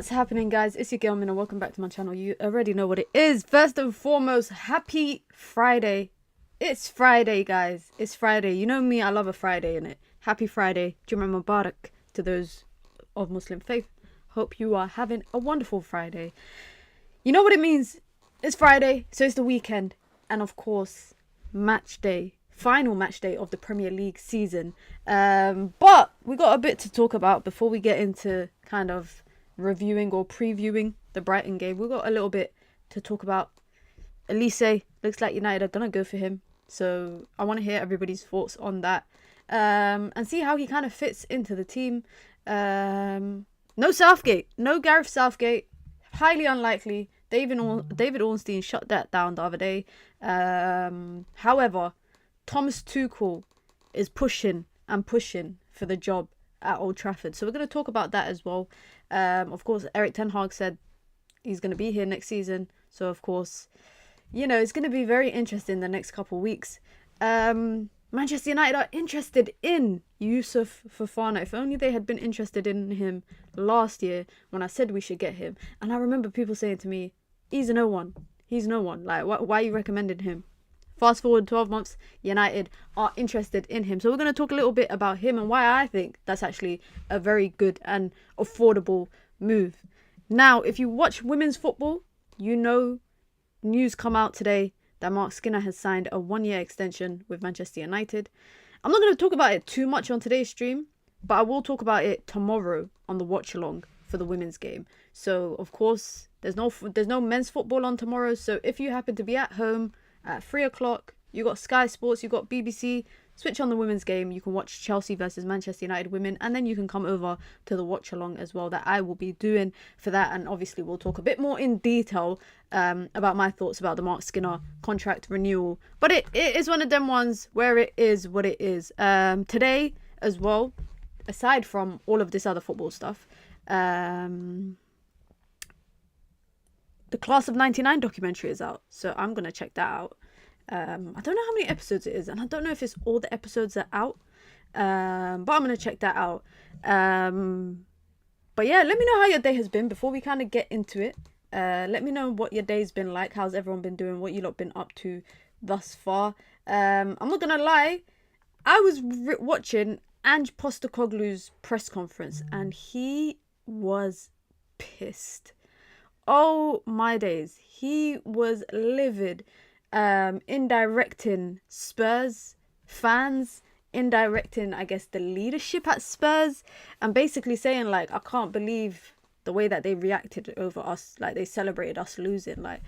What's happening, guys? It's your girl Minna. Welcome back to my channel. You already know what it is. First and foremost, happy Friday. It's Friday, guys. It's Friday. You know me, I love a Friday, innit? Happy Friday. Jum'ah Mubarak to those of Muslim faith. Hope you are having a wonderful Friday. You know what it means? It's Friday, so it's the weekend. And of course, match day. Final match day of the Premier League season. But we got a bit to talk about before we get into kind of reviewing or previewing the Brighton game. We've got a little bit to talk about. Olise, looks like United are going to go for him. So I want to hear everybody's thoughts on that. And see how he kind of fits into the team. No Southgate. No Gareth Southgate. Highly unlikely. David Ornstein shut that down the other day. However, Thomas Tuchel is pushing for the job at Old Trafford. So we're going to talk about that as well. Of course, Erik ten Hag said he's going to be here next season. So, of course, you know, it's going to be very interesting the next couple of weeks. Manchester United are interested in Youssouf Fofana. If only they had been interested in him last year when I said we should get him. And I remember people saying to me, he's no one. He's no one. Like, why are you recommending him? Fast forward 12 months, United are interested in him. So we're going to talk a little bit about him and why I think that's actually a very good and affordable move. Now, if you watch women's football, you know news come out today that Mark Skinner has signed a 1-year extension with Manchester United. I'm not going to talk about it too much on today's stream, but I will talk about it tomorrow on the watch along for the women's game. So, of course, there's no men's football on tomorrow. So if you happen to be at home at 3 o'clock, you got Sky Sports, you got BBC, switch on the women's game. You can watch Chelsea versus Manchester United women, and then you can come over to the watch along as well that I will be doing for that. And obviously we'll talk a bit more in detail about my thoughts about the Mark Skinner contract renewal. But it is one of them ones where it is what it is. Today as well, aside from all of this other football stuff, the Class of 99 documentary is out, so I'm gonna check that out. I don't know how many episodes it is, and I don't know if it's all the episodes are out, but I'm gonna check that out. But yeah, let me know how your day has been before we kind of get into it. Let me know what your day's been like. How's everyone been doing? What you lot been up to thus far? I'm not gonna lie, I was watching Ange Postecoglou's press conference, and he was pissed. Oh my days, he was livid, indirecting Spurs fans, indirecting, I guess, the leadership at Spurs, and basically saying, like, I can't believe the way that they reacted over us, like they celebrated us losing, like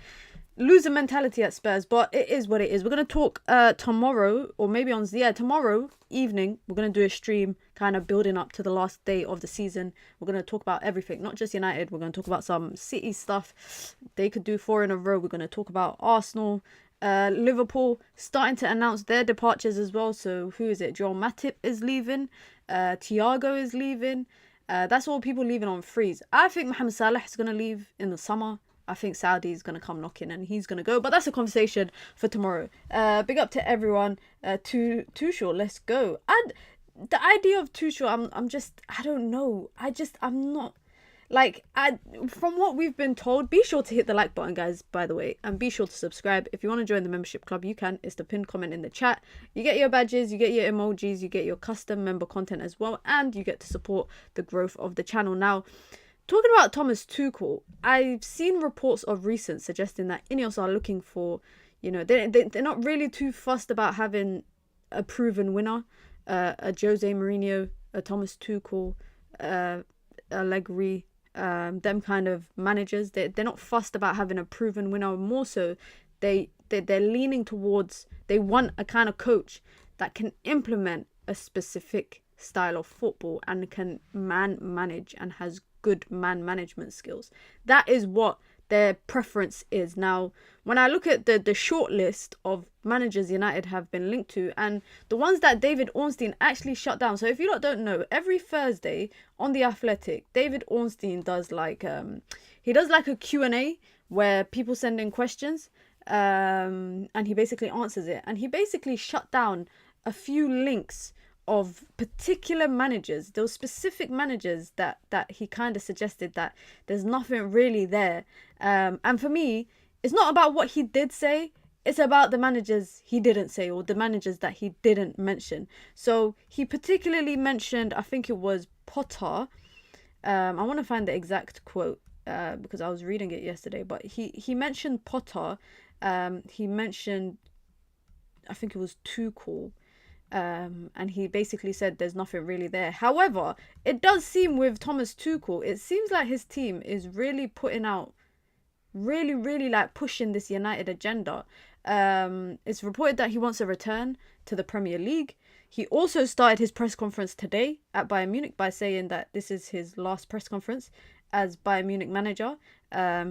loser mentality at Spurs. But it is what it is. We're going to talk tomorrow, or maybe on tomorrow evening, we're going to do a stream kind of building up to the last day of the season. We're going to talk about everything, not just United. We're going to talk about some City stuff. They could do 4 in a row. We're going to talk about Arsenal, Liverpool starting to announce their departures as well. So who is it? Joel Matip is leaving. Thiago is leaving. That's all people leaving on freeze. I think Mohamed Salah is going to leave in the summer. I think Saudi is going to come knocking and he's going to go. But that's a conversation for tomorrow. Big up to everyone. Tuchel, let's go. And the idea of Tuchel, I don't know. I'm not, like, from what we've been told, be sure to hit the like button, guys, by the way. And be sure to subscribe. If you want to join the membership club, you can. It's the pinned comment in the chat. You get your badges, you get your emojis, you get your custom member content as well. And you get to support the growth of the channel. Now, talking about Thomas Tuchel, I've seen reports of recent suggesting that Ineos are looking for, you know, they're not really too fussed about having a proven winner, a Jose Mourinho, a Thomas Tuchel, Allegri, them kind of managers. They're not fussed about having a proven winner. More so, they're leaning towards, they want a kind of coach that can implement a specific style of football and can manage and has good man management skills. That is what their preference is. Now, when I look at the short list of managers United have been linked to, and the ones that David Ornstein actually shut down. So if you lot don't know, every Thursday on The Athletic, David Ornstein does like a Q&A where people send in questions, and he basically answers it. And he basically shut down a few links of particular managers. There were specific managers that he kind of suggested that there's nothing really there. And for me, it's not about what he did say. It's about the managers he didn't say, or the managers that he didn't mention. So he particularly mentioned, I think it was Potter. I want to find the exact quote because I was reading it yesterday. But he mentioned Potter. He mentioned, I think it was Tuchel. And he basically said there's nothing really there. However, it does seem with Thomas Tuchel, it seems like his team is really putting out, really like pushing this United agenda. It's reported that he wants a return to the Premier League. He also started his press conference today at Bayern Munich by saying that this is his last press conference as Bayern Munich manager.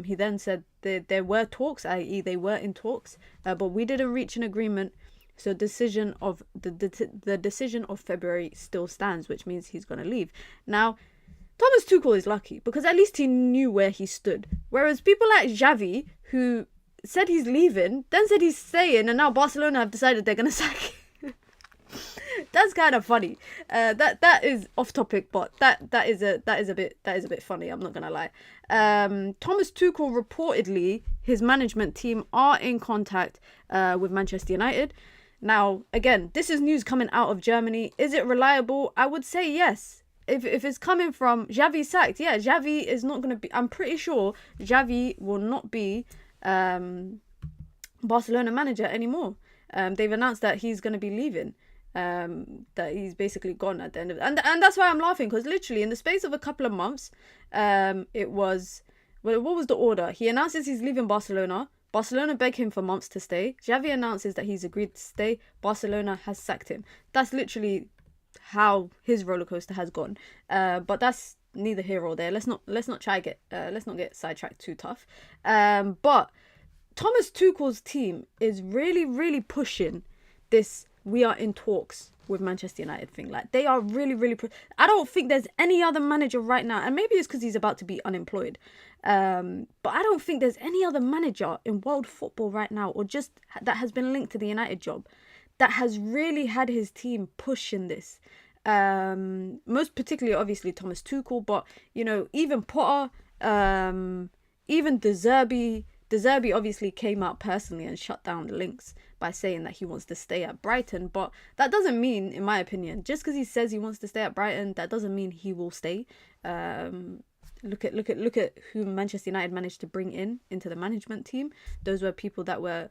He then said there were talks, i.e. they were in talks, but we didn't reach an agreement. So decision of the decision of February still stands, which means he's going to leave. Now, Thomas Tuchel is lucky because at least he knew where he stood. Whereas people like Xavi, who said he's leaving, then said he's staying, and now Barcelona have decided they're going to sack him. That's kind of funny. That is off topic, but that is a bit funny. I'm not gonna lie. Thomas Tuchel reportedly, his management team are in contact with Manchester United. Now, again, this is news coming out of Germany. Is it reliable? I would say yes. If it's coming from Xavi sacked, yeah, Xavi is not going to be... I'm pretty sure Xavi will not be Barcelona manager anymore. They've announced that he's going to be leaving. That he's basically gone at the end of it. And that's why I'm laughing, because literally in the space of a couple of months, it was... Well, what was the order? He announces he's leaving Barcelona. Barcelona beg him for months to stay. Xavi announces that he's agreed to stay. Barcelona has sacked him. That's literally how his roller coaster has gone. But that's neither here or there. Let's not get sidetracked too tough. But Thomas Tuchel's team is really pushing this "we are in talks with Manchester United" thing. Like, they are really I don't think there's any other manager right now, and maybe it's because he's about to be unemployed, but I don't think there's any other manager in world football right now, or just that has been linked to the United job, that has really had his team pushing this. Most particularly obviously Thomas Tuchel, but you know, even Potter, even De Zerbi obviously came out personally and shut down the links by saying that he wants to stay at Brighton. But that doesn't mean, in my opinion, just because he says he wants to stay at Brighton, that doesn't mean he will stay. Look at who Manchester United managed to bring into the management team. Those were people that were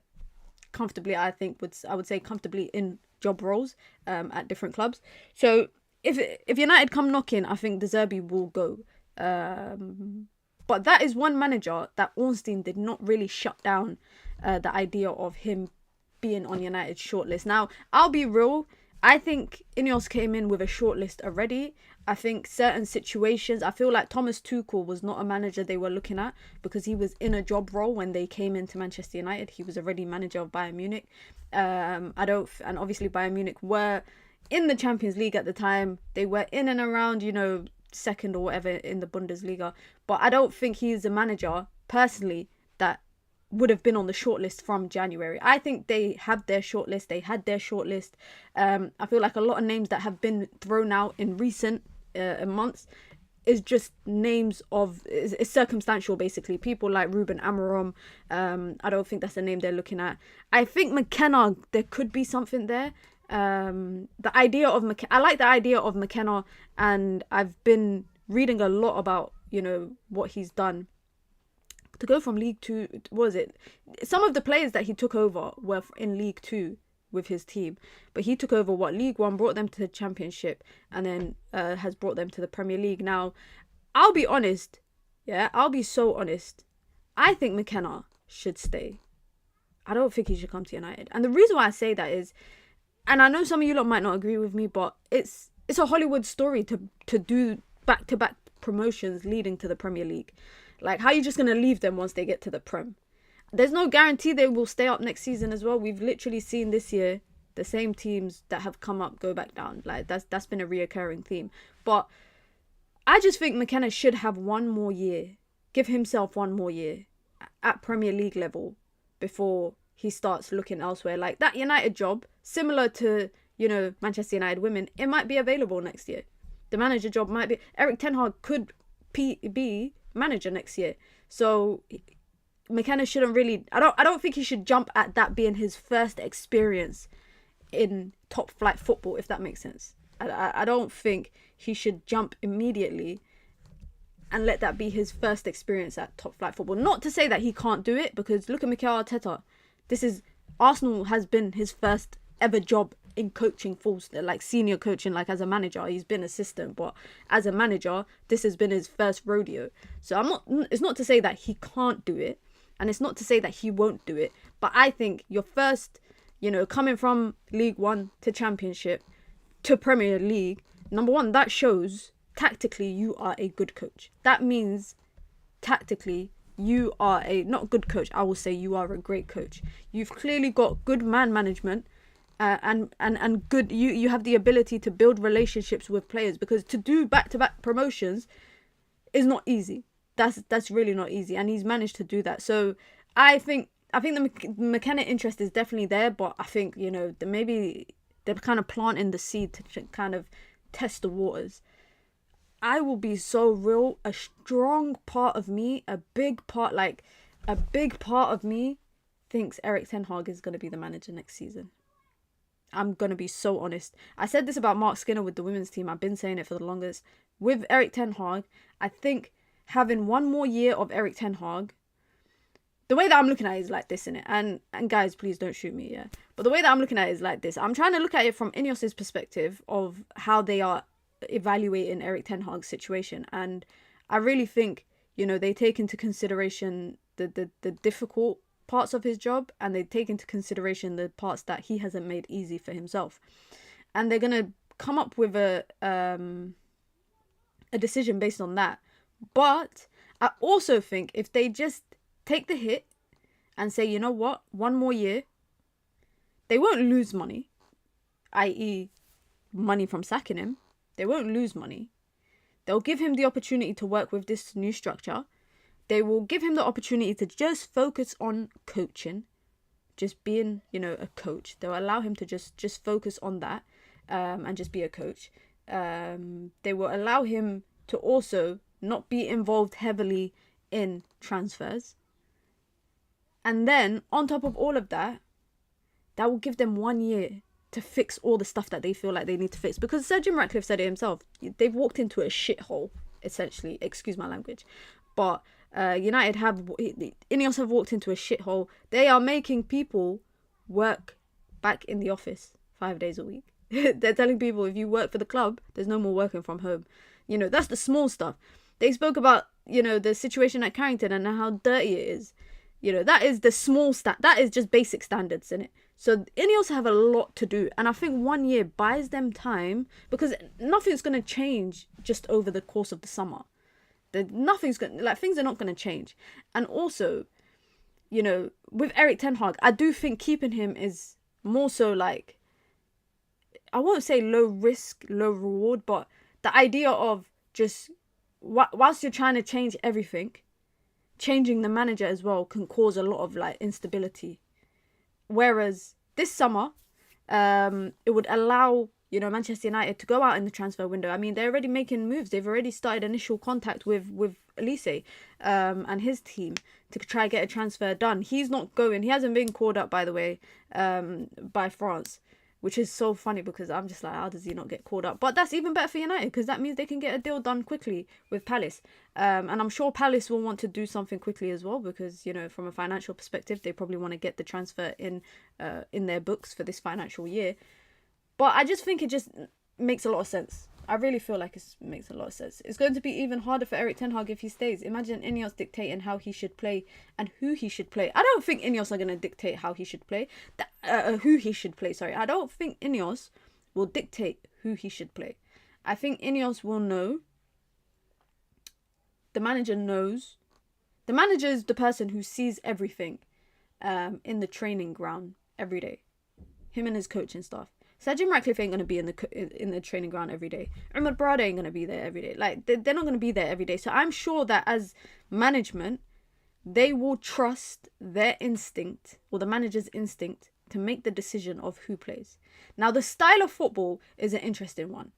comfortably, I would say comfortably in job roles at different clubs. So if United come knocking, I think De Zerbi will go. But that is one manager that Ornstein did not really shut down the idea of him being on United's shortlist. Now, I'll be real. I think Ineos came in with a shortlist already. I think certain situations, I feel like Thomas Tuchel was not a manager they were looking at, because he was in a job role when they came into Manchester United. He was already manager of Bayern Munich. And obviously Bayern Munich were in the Champions League at the time. They were in and around, you know, second or whatever in the Bundesliga. But I don't think he's a manager, personally, that would have been on the shortlist from January. I think they have their shortlist. They had their shortlist. I feel like a lot of names that have been thrown out in recent months is just names of... It's circumstantial, basically. People like Ruben Amorim. I don't think that's the name they're looking at. I think McKenna, there could be something there. The idea of I like the idea of McKenna, and I've been reading a lot about, you know, what he's done to go from League Two. What was it? Some of the players that he took over were in League Two with his team, but he took over League One, brought them to the Championship, and then has brought them to the Premier League. Now, I'll be honest, I'll be so honest. I think McKenna should stay. I don't think he should come to United, and the reason why I say that is, and I know some of you lot might not agree with me, but it's a Hollywood story to do back-to-back promotions leading to the Premier League. Like, how are you just going to leave them once they get to the Prem? There's no guarantee they will stay up next season as well. We've literally seen this year the same teams that have come up go back down. Like, that's been a reoccurring theme. But I just think McKenna should have one more year. Give himself one more year at Premier League level before he starts looking elsewhere. Like, that United job, similar to, Manchester United women, it might be available next year. The manager job might be. Erik ten Hag could be manager next year. So McKenna shouldn't really. I don't think he should jump at that being his first experience in top flight football, if that makes sense. I don't think he should jump immediately and let that be his first experience at top flight football. Not to say that he can't do it, because look at Mikel Arteta. Arsenal has been his first ever job in coaching, like senior coaching, like as a manager. He's been assistant, but as a manager, this has been his first rodeo. So it's not to say that he can't do it, and it's not to say that he won't do it, but I think your first, coming from League One to Championship to Premier League, number one, that shows tactically you are a good coach. That means tactically you are a not good coach. I will say you are a great coach. You've clearly got good man management, and good. You have the ability to build relationships with players, because to do back-to-back promotions is not easy. That's really not easy, and he's managed to do that. So I think the McKenna interest is definitely there, but I think maybe they're kind of planting the seed to kind of test the waters. I will be so real. A strong part of me, a big part of me thinks Erik ten Hag is going to be the manager next season. I'm going to be so honest. I said this about Mark Skinner with the women's team. I've been saying it for the longest. With Erik ten Hag, I think having one more year of Erik ten Hag, the way that I'm looking at it is like this, innit? And guys, please don't shoot me, yeah? But the way that I'm looking at it is like this. I'm trying to look at it from Ineos's perspective of how they are evaluating Erik ten Hag's situation. And I really think, they take into consideration the difficult parts of his job, and they take into consideration the parts that he hasn't made easy for himself. And they're going to come up with a decision based on that. But I also think if they just take the hit and say, you know what, one more year, they won't lose money, i.e. money from sacking him. They won't lose money. They'll give him the opportunity to work with this new structure. They will give him the opportunity to just focus on coaching, just being, a coach. They'll allow him to just focus on that, and just be a coach. They will allow him to also not be involved heavily in transfers. And then, on top of all of that, that will give them 1 year to fix all the stuff that they feel like they need to fix. Because Sir Jim Ratcliffe said it himself. They've walked into a shithole, essentially. Excuse my language. But Ineos have walked into a shithole. They are making people work back in the office 5 days a week. They're telling people, if you work for the club, there's no more working from home. That's the small stuff. They spoke about, the situation at Carrington and how dirty it is. That is the small that is just basic standards, innit? So Ineos have a lot to do. And I think 1 year buys them time, because nothing's going to change just over the course of the summer. Things are not going to change. And also, with Erik ten Hag, I do think keeping him is more so like, I won't say low risk, low reward, but the idea of just, whilst you're trying to change everything, changing the manager as well can cause a lot of instability. Whereas this summer, it would allow, Manchester United to go out in the transfer window. I mean, they're already making moves. They've already started initial contact with Olise, and his team to try and get a transfer done. He hasn't been called up, by the way, by France, which is so funny, because I'm just like, how does he not get called up? But that's even better for United, because that means they can get a deal done quickly with Palace. And I'm sure Palace will want to do something quickly as well, because, from a financial perspective, they probably want to get the transfer in their books for this financial year. But I just think it just makes a lot of sense. I really feel like it makes a lot of sense. It's going to be even harder for Erik ten Hag if he stays. Imagine Ineos dictating how he should play and who he should play. I don't think Ineos are going to dictate how he should play. Who he should play, sorry. I don't think Ineos will dictate who he should play. I think Ineos will know. The manager knows. The manager is the person who sees everything in the training ground every day. Him and his coaching staff. Sir Jim Ratcliffe ain't going to be in the training ground every day. Umar Brada ain't going to be there every day. They're not going to be there every day. So I'm sure that as management, they will trust their instinct, or the manager's instinct, to make the decision of who plays. Now, the style of football is an interesting one,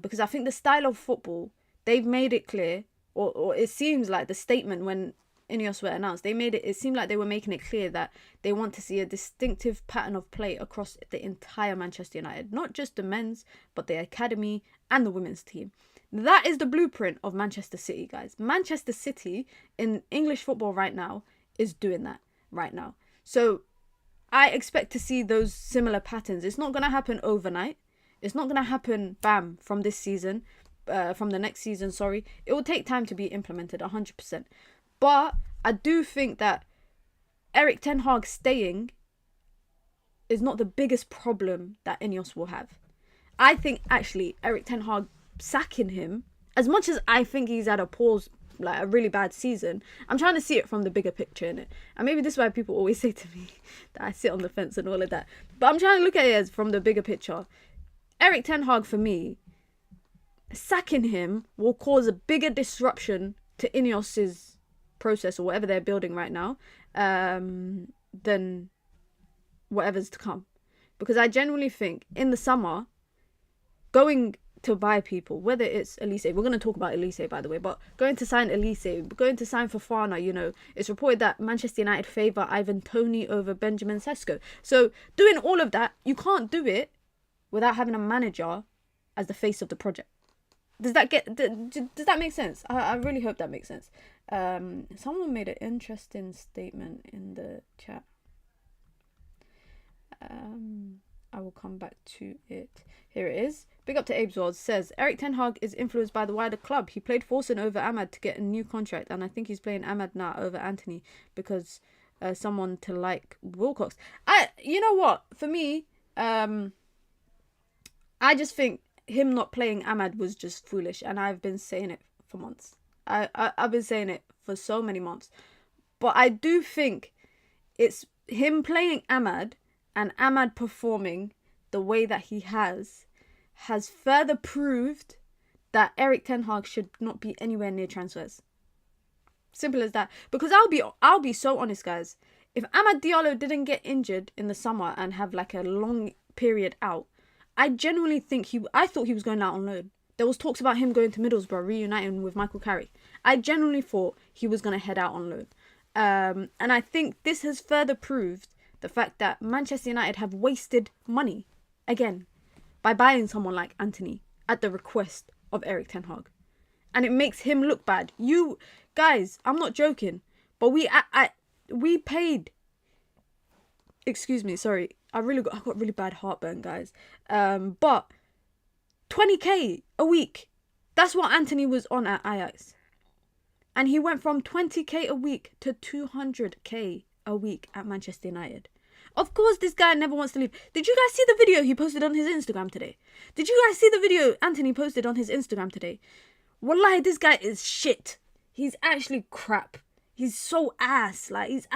because I think the style of football, they've made it clear, or it seems like the statement when Ineos were announced, it seemed like they were making it clear that they want to see a distinctive pattern of play across the entire Manchester United, not just the men's, but the academy and the women's team. That is the blueprint of Manchester City, guys. Manchester City in English football right now is doing that right now. So I expect to see those similar patterns. It's not going to happen overnight. It's not going to happen, bam, from this season, from the next season, sorry. It will take time to be implemented, 100%. But I do think that Erik ten Hag staying is not the biggest problem that Ineos will have. I think, actually, Erik ten Hag sacking him, as much as I think he's had a pause, like a really bad season, I'm trying to see it from the bigger picture in it. And maybe this is why people always say to me that I sit on the fence and all of that. But I'm trying to look at it as from the bigger picture. Erik ten Hag, for me, sacking him will cause a bigger disruption to Ineos's process or whatever they're building right now, than whatever's to come. Because I genuinely think in the summer, going to buy people, whether it's Olise, we're going to talk about Olise, by the way, but going to sign Olise, going to sign Fofana, you know, it's reported that Manchester United favour Ivan Toney over Benjamin Sesko. So doing all of that, you can't do it without having a manager as the face of the project. Does that make sense? I really hope that makes sense. Someone made an interesting statement in the chat. I will come back to it. Here it is. Big up to Abeswald. Says, Erik ten Hag is influenced by the wider club. He played Forsen over Ahmad to get a new contract, and I think he's playing Ahmad now over Anthony because someone to like Wilcox. You know what? For me, I just think him not playing Ahmad was just foolish, and I've been saying it for months. I've been saying it for so many months. But I do think it's him playing Ahmad and Ahmad performing the way that he has further proved that Erik ten Hag should not be anywhere near transfers. Simple as that. Because I'll be so honest, guys. If Amad Diallo didn't get injured in the summer and have like a long period out, I genuinely think I thought he was going out on loan. There was talks about him going to Middlesbrough, reuniting with Michael Carrick. I genuinely thought he was going to head out on loan. And I think this has further proved the fact that Manchester United have wasted money, again, by buying someone like Anthony at the request of Erik ten Hag. And it makes him look bad. You guys, I'm not joking, but we paid... Excuse me, sorry. I got really bad heartburn, guys. But 20k a week. That's what Anthony was on at Ajax. And he went from 20k a week to 200k a week at Manchester United. Of course, this guy never wants to leave. Did you guys see the video he posted on his Instagram today? Did you guys see the video Anthony posted on his Instagram today? Wallahi, this guy is shit. He's actually crap. He's so ass. Like, he's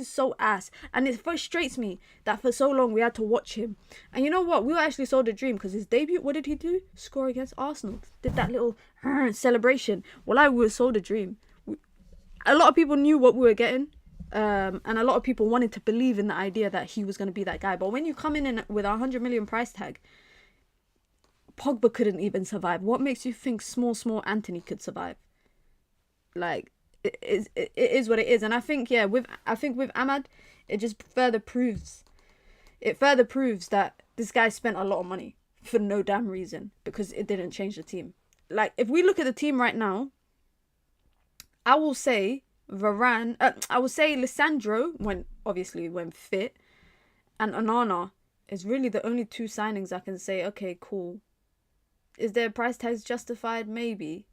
so ass. And it frustrates me that for so long we had to watch him. And you know what? We were actually sold a dream because his debut, what did he do? Score against Arsenal. Did that little celebration. Wallahi, we were sold a dream. A lot of people knew what we were getting. And a lot of people wanted to believe in the idea that he was going to be that guy. But when you come in with a 100 million price tag, Pogba couldn't even survive. What makes you think small Anthony could survive? Like, it is what it is. And I think, yeah, with Ahmad, it just further proves that this guy spent a lot of money for no damn reason, because it didn't change the team. Like, if we look at the team right now, I will say Varane, I will say Lissandro, when fit, and Onana is really the only two signings I can say, okay, cool. Is their price tags justified? Maybe.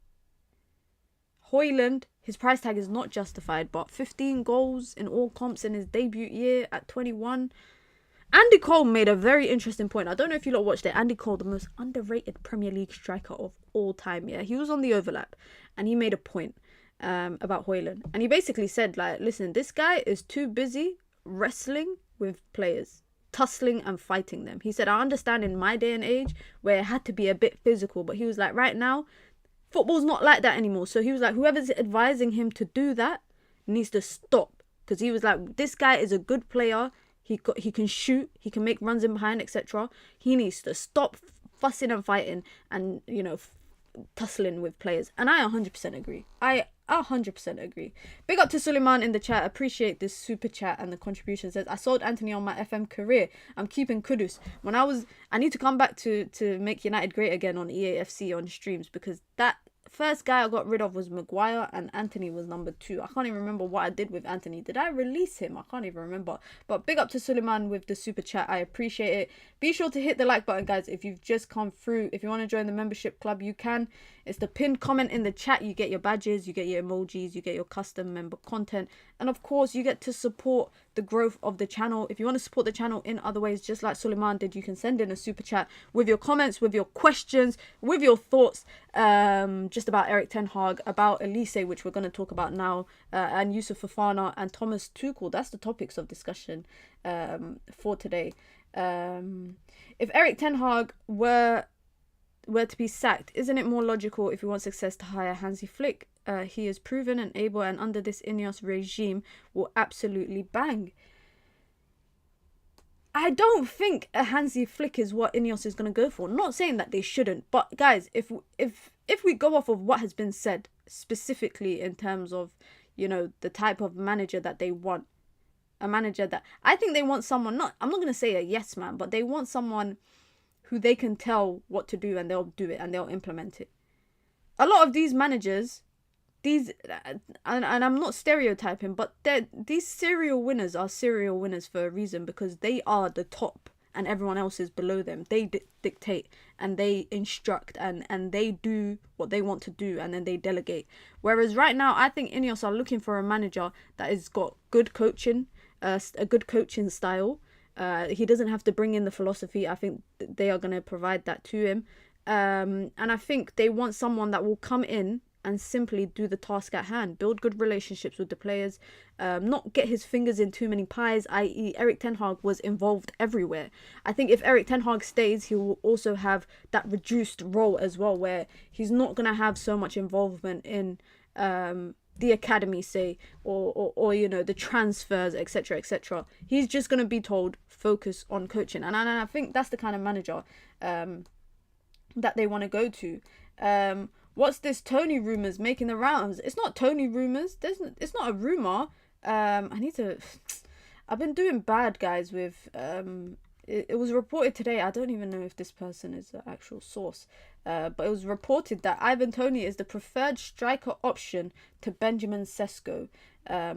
Højlund, his price tag is not justified, but 15 goals in all comps in his debut year at 21. Andy Cole made a very interesting point. I don't know if you lot watched it. Andy Cole, the most underrated Premier League striker of all time. Yeah, he was on the overlap, and he made a point about Højlund. And he basically said, like, listen, this guy is too busy wrestling with players, tussling and fighting them. He said, I understand in my day and age where it had to be a bit physical, but he was like, right now, football's not like that anymore. So he was like, whoever's advising him to do that needs to stop. Because he was like, this guy is a good player. He can shoot. He can make runs in behind, etc. He needs to stop fussing and fighting and, you know, tussling with players. And I 100% agree. I 100% agree. Big up to Suleiman in the chat. Appreciate this super chat and the contribution. Says, I sold Anthony on my FM career. I'm keeping Kudus. I need to come back to make United great again on EAFC on streams, because that first guy I got rid of was Maguire and Anthony was number 2. I can't even remember what I did with Anthony. Did I release him? I can't even remember. But big up to Suleiman with the super chat. I appreciate it. Be sure to hit the like button, guys, if you've just come through. If you want to join the membership club, you can. It's the pinned comment in the chat. You get your badges, you get your emojis, you get your custom member content. And of course, you get to support the growth of the channel. If you want to support the channel in other ways, just like Suleiman did, you can send in a super chat with your comments, with your questions, with your thoughts, just about Erik ten Hag, about Olise, which we're going to talk about now, and Youssouf Fofana and Thomas Tuchel. That's the topics of discussion for today. If Erik ten Hag were to be sacked, isn't it more logical, if we want success, to hire Hansi Flick? He is proven and able, and under this Ineos regime will absolutely bang. I don't think a Hansi Flick is what Ineos is going to go for. Not saying that they shouldn't, but guys, if we go off of what has been said, specifically in terms of, you know, the type of manager that they want, a manager that I think they want someone, I'm not going to say a yes man, but they want someone who they can tell what to do and they'll do it and they'll implement it. A lot of these managers, and I'm not stereotyping, but these serial winners are serial winners for a reason, because they are the top and everyone else is below them. They dictate and they instruct and they do what they want to do, and then they delegate. Whereas right now, I think Ineos are looking for a manager that has got good coaching, a good coaching style. He doesn't have to bring in the philosophy. I think they are going to provide that to him. And I think they want someone that will come in and simply do the task at hand, build good relationships with the players, not get his fingers in too many pies, i.e. Erik ten Hag was involved everywhere. I think if Erik ten Hag stays, he will also have that reduced role as well, where he's not going to have so much involvement in the academy, say, or you know, the transfers, etc, etc. He's just going to be told, focus on coaching. And I think that's the kind of manager that they want to go to. What's this Tony rumours making the rounds? It's not Tony rumours. It's not a rumour. I've been doing bad, guys, with it was reported today. I don't even know if this person is the actual source. But it was reported that Ivan Toney is the preferred striker option to Benjamin Sesko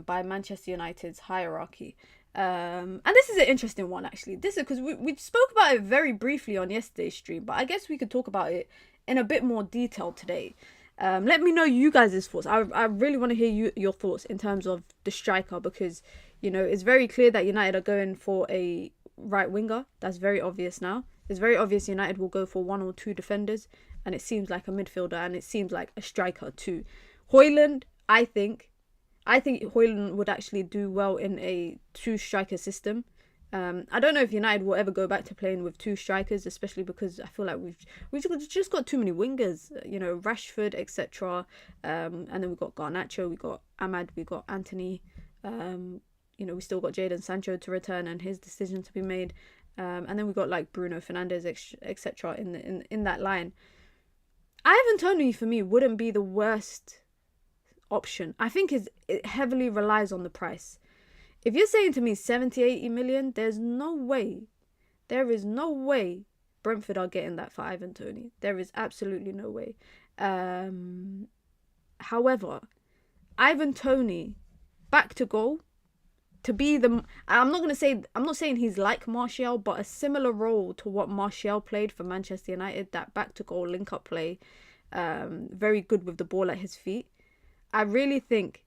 by Manchester United's hierarchy. And this is an interesting one, actually. This is because we spoke about it very briefly on yesterday's stream, but I guess we could talk about it in a bit more detail today. Let me know you guys' thoughts. I really want to hear your thoughts in terms of the striker, because, you know, it's very clear that United are going for a right winger. That's very obvious now. It's very obvious United will go for 1 or 2 defenders, and it seems like a midfielder, and it seems like a striker too. Højlund, I think Højlund would actually do well in a 2-striker system. I don't know if United will ever go back to playing with 2 strikers, especially because I feel like we've just got too many wingers, you know, Rashford, etc. And then we've got Garnacho, we got Ahmad, we got Anthony. You know, we still got Jadon Sancho to return and his decision to be made. And then we got like Bruno Fernandes, etc. in that line. Ivan Toney for me wouldn't be the worst option. I think it heavily relies on the price. If you're saying to me 70-80 million, there is no way Brentford are getting that for Ivan Toney. There is absolutely no way. However, Ivan Toney back to goal, to be I'm not saying he's like Martial, but a similar role to what Martial played for Manchester United, that back to goal link up play, very good with the ball at his feet. I really think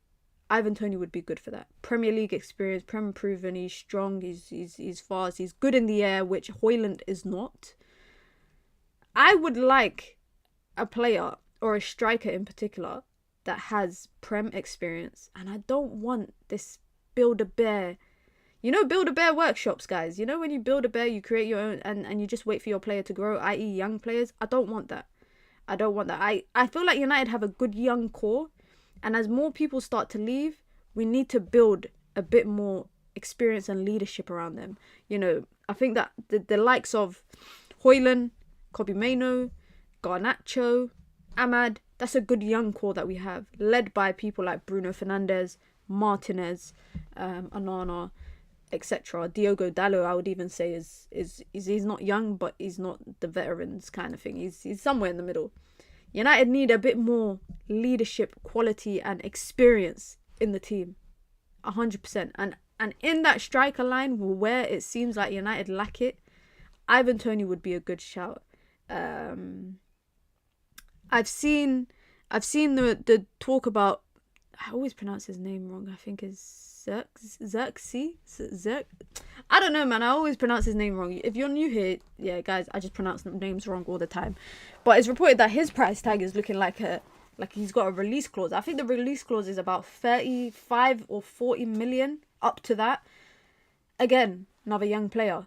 Ivan Toney would be good for that. Premier League experience, Premier proven, he's strong, he's fast, he's good in the air, which Højlund is not. I would like a player, or a striker in particular, that has Prem experience, and I don't want this Build-A-Bear. You know, Build-A-Bear workshops, guys. You know, when you build a bear, you create your own, and you just wait for your player to grow, i.e. young players. I don't want that. I feel like United have a good young core, and as more people start to leave, we need to build a bit more experience and leadership around them. You know, I think that the likes of Hoyland, Kobe Mainoo, Garnacho, Ahmad, that's a good young core that we have, led by people like Bruno Fernandes, Martinez, Onana, etc. Diogo Dalot, I would even say, is he's not young, but he's not the veterans kind of thing. He's somewhere in the middle. United need a bit more leadership quality and experience in the team, 100%. And in that striker line, where it seems like United lack it, Ivan Toney would be a good shout. I've seen the talk about, I always pronounce his name wrong. I think is Xerxes. I don't know, man. I always pronounce his name wrong. If you're new here, yeah, guys, I just pronounce names wrong all the time. But it's reported that his price tag is looking like he's got a release clause. I think the release clause is about 35 or 40 million, up to that. Again, another young player.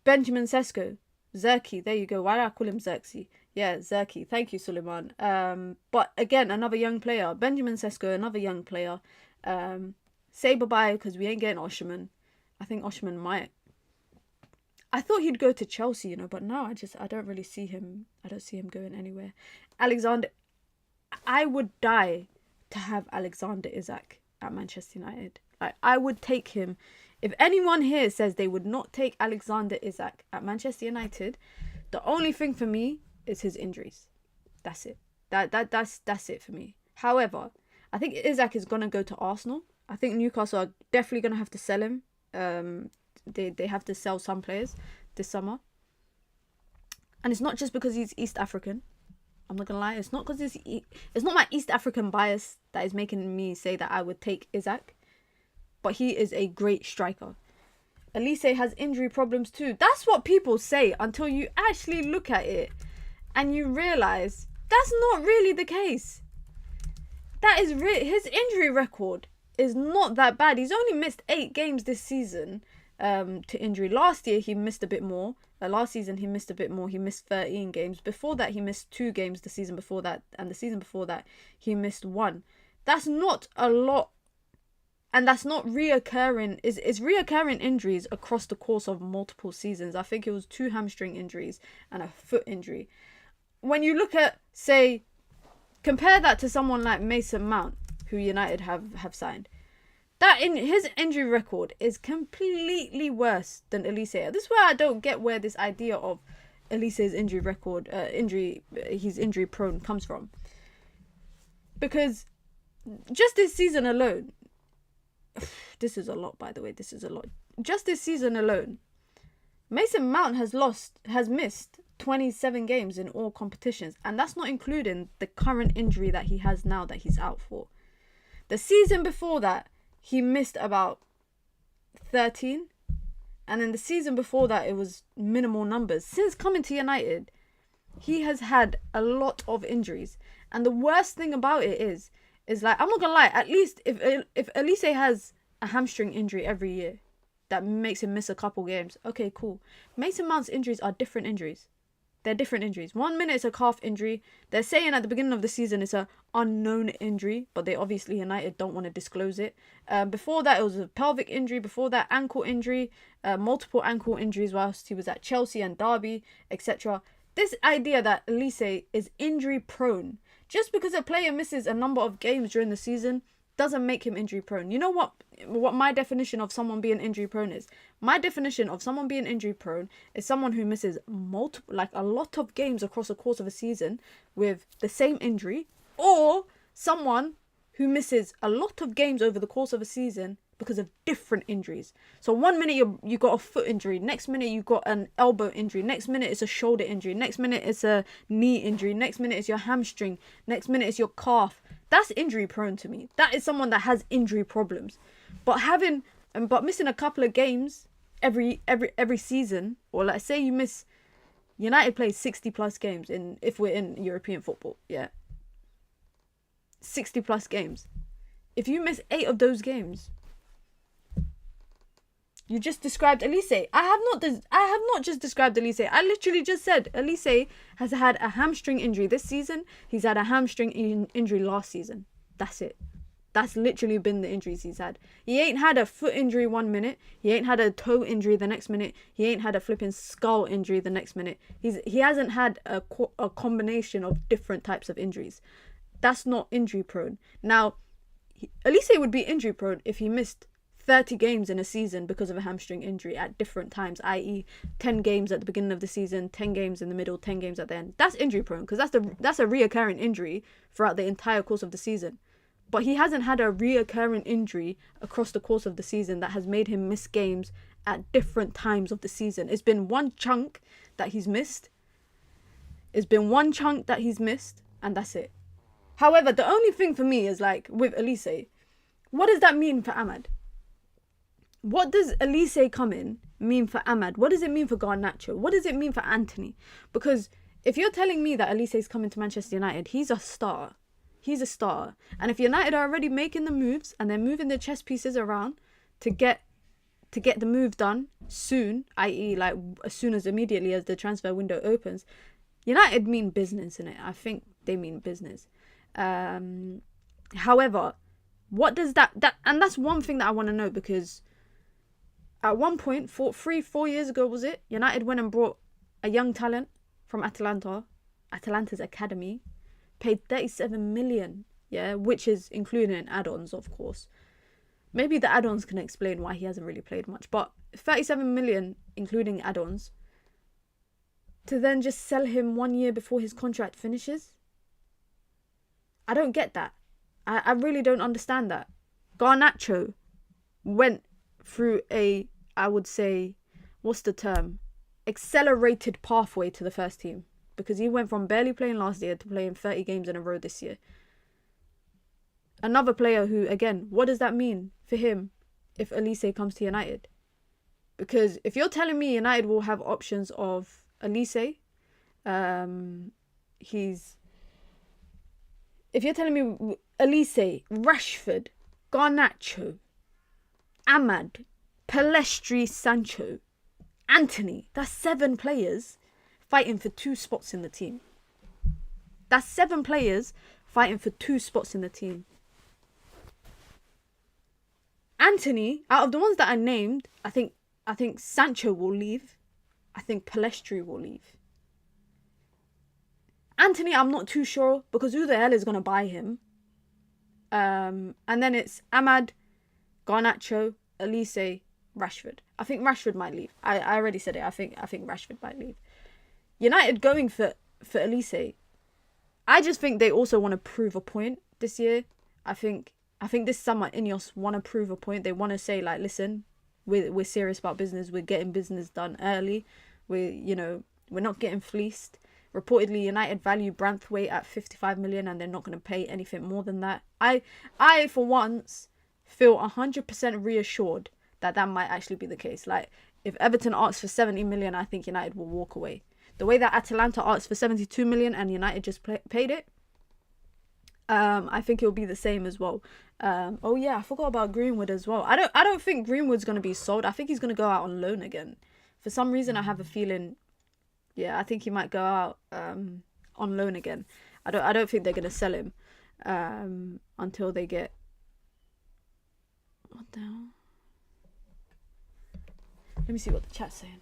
Benjamin Sesko. Zerki, there you go. Why did I call him Xerxes? Yeah, Zerki. Thank you, Suleiman. But again, another young player. Benjamin Sesko, another young player. Say bye-bye, because we ain't getting Osherman. I think Osherman might. I thought he'd go to Chelsea, you know, but no, I don't really see him. I don't see him going anywhere. Alexander, I would die to have Alexander Isak at Manchester United. Like, I would take him. If anyone here says they would not take Alexander Isak at Manchester United, the only thing for me is his injuries. That's it. That's it for me. However, I think Isak is gonna go to Arsenal. I think Newcastle are definitely gonna have to sell him. They have to sell some players this summer, and it's not just because he's East African. I'm not gonna lie. It's not because it's not my East African bias that is making me say that I would take Isak, but he is a great striker. Olise has injury problems too. That's what people say until you actually look at it and you realise that's not really the case. That is his injury record is not that bad. He's only missed 8 games this season to injury. Last year he missed a bit more. Last season he missed a bit more. He missed 13 games. Before that he missed 2 games the season before that. And the season before that he missed 1. That's not a lot. And that's not reoccurring. It's reoccurring injuries across the course of multiple seasons. I think it was 2 hamstring injuries and a foot injury. When you look at, say, compare that to someone like Mason Mount, who United have signed. His injury record is completely worse than Olise. This is where I don't get where this idea of Elise's injury record, he's injury prone comes from. Because just this season alone, this is a lot, by the way. This is a lot. Just this season alone, Mason Mount has missed 27 games in all competitions, and that's not including the current injury that he has now that he's out for. The season before that, he missed about 13, and then the season before that, it was minimal numbers. Since coming to United, he has had a lot of injuries, and the worst thing about it is like, I'm not gonna lie, at least if Olise has a hamstring injury every year that makes him miss a couple games, okay, cool. Mason Mount's injuries are different injuries. They're different injuries. 1 minute it's a calf injury. They're saying at the beginning of the season it's a unknown injury, but they obviously, United, don't want to disclose it. Before that, it was a pelvic injury. Before that, ankle injury. Multiple ankle injuries whilst he was at Chelsea and Derby, etc. This idea that Olise is injury prone, just because a player misses a number of games during the season, doesn't make him injury prone. You know what my definition of someone being injury prone is? My definition of someone being injury prone is someone who misses a lot of games across the course of a season with the same injury, or someone who misses a lot of games over the course of a season because of different injuries. So 1 minute you got a foot injury, next minute you got an elbow injury, next minute it's a shoulder injury, next minute it's a knee injury, next minute it's your hamstring, next minute it's your calf. That's injury prone to me. That is someone that has injury problems. But missing a couple of games every season, or let's say you miss, United plays 60 plus games if we're in European football, yeah. 60 plus games. If you miss 8 of those games, you just described Olise. I have not just described Olise. I literally just said Olise has had a hamstring injury this season. He's had a hamstring injury last season. That's it. That's literally been the injuries he's had. He ain't had a foot injury 1 minute. He ain't had a toe injury the next minute. He ain't had a flipping skull injury the next minute. He hasn't had a combination of different types of injuries. That's not injury prone. Now, Olise would be injury prone if he missed 30 games in a season because of a hamstring injury at different times, i.e. 10 games at the beginning of the season, 10 games in the middle, 10 games at the end. That's injury prone because that's a reoccurring injury throughout the entire course of the season. But he hasn't had a reoccurring injury across the course of the season that has made him miss games at different times of the season. It's been one chunk that he's missed. And that's it. However, the only thing for me is like with Olise, what does that mean for Ahmad? What does Olise come in mean for Ahmad? What does it mean for Garnacho? What does it mean for Anthony? Because if you're telling me that Olise is coming to Manchester United, he's a star. He's a star. And if United are already making the moves and they're moving the chess pieces around to get the move done soon, i.e. like as soon as immediately as the transfer window opens, United mean business in it. I think they mean business. However, what does that and that's one thing that I want to know, because at one point, 4 years ago was it, United went and brought a young talent from Atalanta's academy, paid 37 million, yeah, which is including add-ons, of course. Maybe the add-ons can explain why he hasn't really played much, but 37 million including add-ons to then just sell him 1 year before his contract finishes. I don't get that. I really don't understand that. Garnacho went through a, I would say, what's the term? Accelerated pathway to the first team. Because he went from barely playing last year to playing 30 games in a row this year. Another player who, again, what does that mean for him if Olise comes to United? Because if you're telling me United will have options of Olise, if you're telling me Olise, Rashford, Garnacho, Ahmad, Palestri, Sancho, Anthony, that's 7 players fighting for 2 spots in the team. That's 7 players fighting for 2 spots in the team. Anthony, out of the ones that I named, I think Sancho will leave. I think Palestri will leave. Anthony, I'm not too sure, because who the hell is going to buy him? And then it's Ahmad, Garnacho, Olise, Rashford. I think Rashford might leave. I already said it. I think Rashford might leave. United going for Olise, I just think they also want to prove a point this year. I think this summer Ineos want to prove a point. They want to say, like, listen, we're serious about business. We're getting business done early. We're not getting fleeced. Reportedly, United value Branthwaite at 55 million and they're not going to pay anything more than that. I for once feel 100% reassured that might actually be the case. Like, if Everton asks for 70 million, I think United will walk away. The way that Atalanta asked for 72 million and United just paid it, I think it'll be the same as well. Oh yeah, I forgot about Greenwood as well. I don't think Greenwood's going to be sold. I think he's going to go out on loan again. For some reason, I have a feeling, yeah, I think he might go out on loan again. I don't think they're going to sell him until they get, what the hell? Let me see what the chat's saying.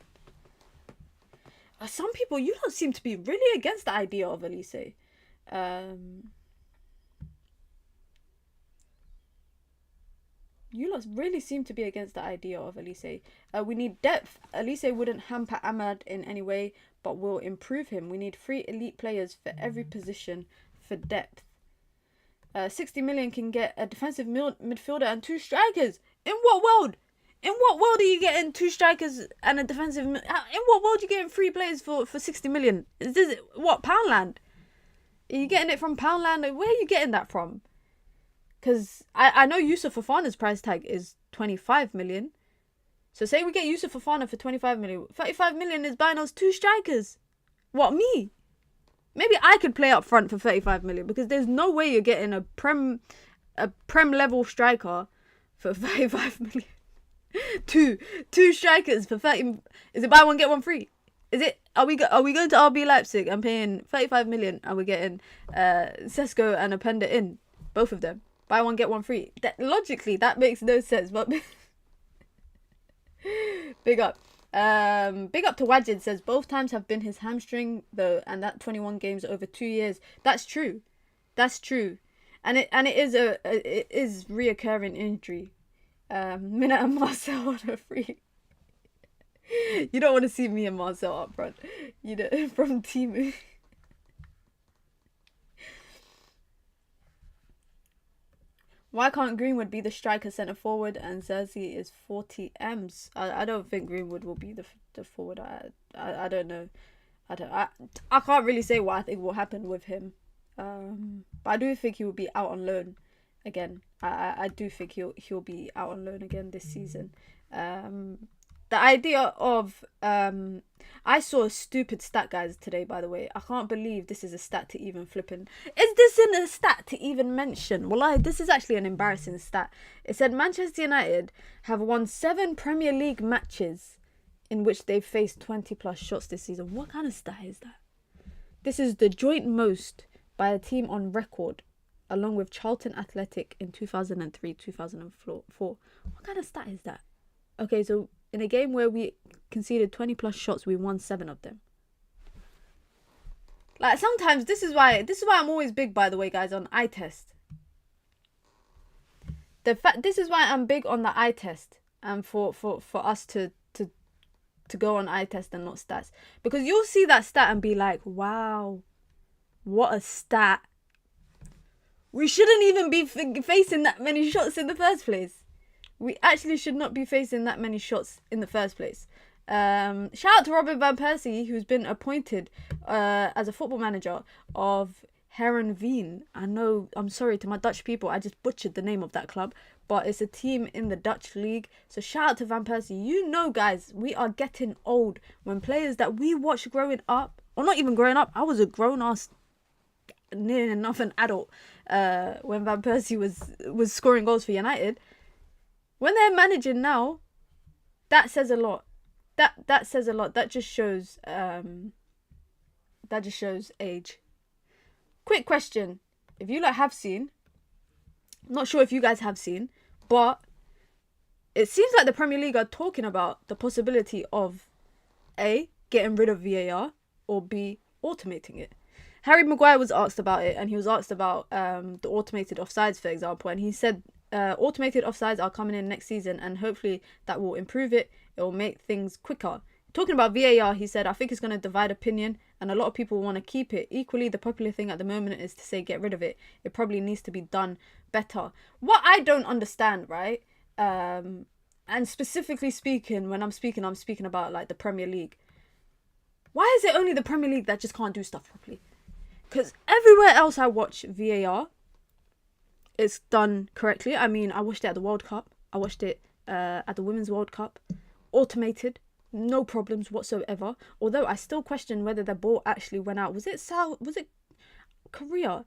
Some people, you don't seem to be really against the idea of Olise. You lot really seem to be against the idea of Olise. We need depth. Olise wouldn't hamper Ahmad in any way, but will improve him. We need 3 elite players for every position for depth. 60 million can get a defensive midfielder and 2 strikers. In what world? In what world are you getting 2 strikers and a defensive? In what world are you getting 3 players for 60 million? Is this what, Poundland? Are you getting it from Poundland? Where are you getting that from? Because I know Youssouf Fofana's price tag is 25 million. So say we get Youssouf Fofana for 25 million. 35 million is buying us 2 strikers. What, me? Maybe I could play up front for 35 million, because there's no way you're getting a prem level striker for 35 million. two strikers for 30. Is it buy one get one free? Is it? Are we going to RB Leipzig and paying 35 million and we're getting Sesko and Openda in, both of them? Buy one, get one free. That logically, that makes no sense, but big up. Big up to Wajid says both times have been his hamstring though, and that 21 games over 2 years. That's true. That's true. And it is reoccurring injury. Minna and Marcel on a free. You don't want to see me and Marcel up front. You know, from Timu. Why can't Greenwood be the striker centre forward and Xerxes is 40 M's? I don't think Greenwood will be the forward. I don't know. I can't really say what I think will happen with him. But I do think he will be out on loan again. I do think he'll be out on loan again this season. The idea of I saw a stupid stat, guys, today, by the way. I can't believe this is a stat to even flipping. Is this in a stat to even mention? Well, this is actually an embarrassing stat. It said Manchester United have won 7 Premier League matches in which they've faced 20 plus shots this season. What kind of stat is that? This is the joint most by a team on record, along with Charlton Athletic in 2003-2004. What kind of stat is that? Okay, so in a game where we conceded 20 plus shots, we won 7 of them. Like, sometimes this is why I'm always big, by the way, guys, on eye test. This is why I'm big on the eye test, and for us to go on eye test and not stats, because you'll see that stat and be like, wow, what a stat. We shouldn't even be facing that many shots in the first place. We actually should not be facing that many shots in the first place. Shout out to Robin van Persie, who's been appointed as a football manager of Heerenveen. I know, I'm sorry to my Dutch people, I just butchered the name of that club, but it's a team in the Dutch league. So shout out to Van Persie. You know, guys, we are getting old when players that we watched growing up, or not even growing up, I was a grown-ass, near enough an adult when Van Persie was scoring goals for United. When they're managing now, that says a lot. That says a lot. That just shows age. Quick question. If you have seen, I'm not sure if you guys have seen, but it seems like the Premier League are talking about the possibility of A, getting rid of VAR, or B, automating it. Harry Maguire was asked about it, and he was asked about the automated offsides, for example, and he said automated offsides are coming in next season, and hopefully that will improve it. It will make things quicker. Talking about VAR, he said, I think it's going to divide opinion, and a lot of people want to keep it. Equally, the popular thing at the moment is to say get rid of it. It probably needs to be done better. What I don't understand, right, and specifically speaking, when I'm speaking about like the Premier League. Why is it only the Premier League that just can't do stuff properly? Because everywhere else I watch VAR, it's done correctly. I mean, I watched it at the World Cup. I watched it at the Women's World Cup. Automated. No problems whatsoever. Although I still question whether the ball actually went out. Was it Korea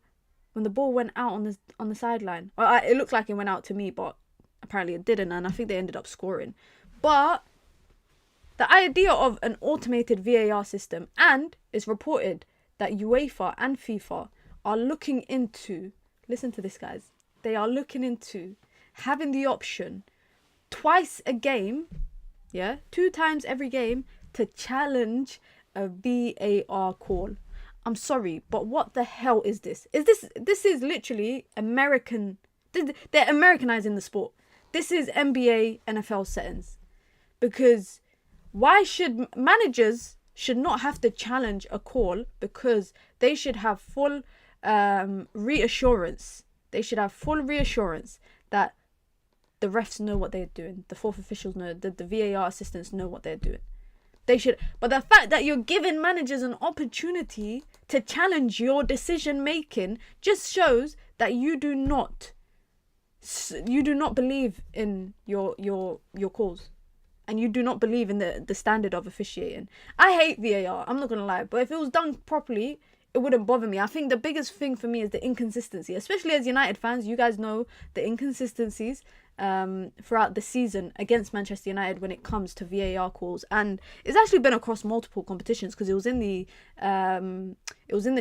when the ball went out on the sideline? Well, it looked like it went out to me, but apparently it didn't, and I think they ended up scoring. But the idea of an automated VAR system, and it's reported that UEFA and FIFA are looking into, listen to this, guys, they are looking into having the option twice a game, 2 times every game, to challenge a VAR call. I'm sorry, but what the hell is this? This is literally American. They're Americanizing the sport. This is NBA, NFL settings. Because why should managers should not have to challenge a call, because they should have full reassurance. They should have full reassurance that the refs know what they're doing. The fourth officials know. The VAR assistants know what they're doing. They should. But the fact that you're giving managers an opportunity to challenge your decision making just shows that you do not believe in your calls. And you do not believe in the standard of officiating. I hate VAR, I'm not going to lie. But if it was done properly, it wouldn't bother me. I think the biggest thing for me is the inconsistency. Especially as United fans, you guys know the inconsistencies. throughout the season against Manchester United when it comes to VAR calls, and it's actually been across multiple competitions because it was in the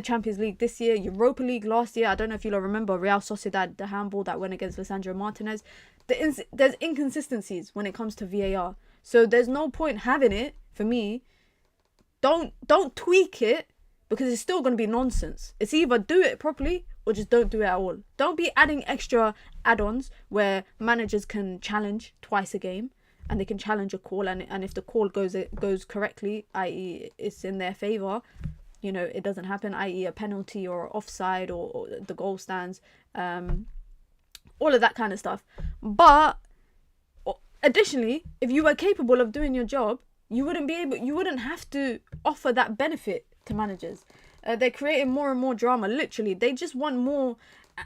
Champions League this year, Europa League last year. I don't know if you'll remember Real Sociedad, the handball that went against Lisandro Martinez. There's inconsistencies when it comes to VAR, so there's no point having it for me. Don't tweak it, because it's still going to be nonsense. It's either do it properly or just don't do it at all. Don't be adding extra add-ons where managers can challenge twice a game and they can challenge a call, and if the call goes correctly, i.e. it's in their favour, you know, it doesn't happen, i.e. a penalty or offside or the goal stands, all of that kind of stuff. But additionally, if you were capable of doing your job, you wouldn't have to offer that benefit to managers. They're creating more and more drama. Literally, they just want more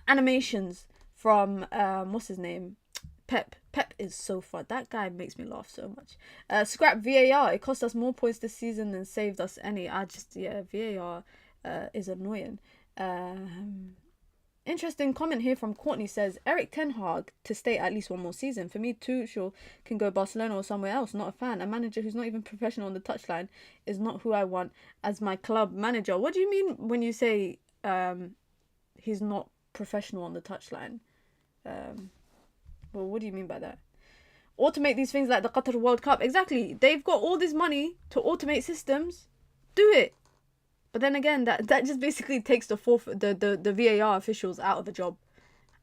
animations from what's his name, Pep. Pep is so fun. That guy makes me laugh so much. Scrap VAR. It cost us more points this season than saved us any. VAR is annoying. Interesting comment here from Courtney. Says Erik ten Hag to stay at least one more season. For me, Tuchel can go Barcelona or somewhere else. Not a fan. A manager who's not even professional on the touchline is not who I want as my club manager. What do you mean when you say he's not professional on the touchline? Well, what do you mean by that? Automate these things like the Qatar World Cup. Exactly. They've got all this money to automate systems. Do it. But then again, that just basically takes the VAR officials out of the job.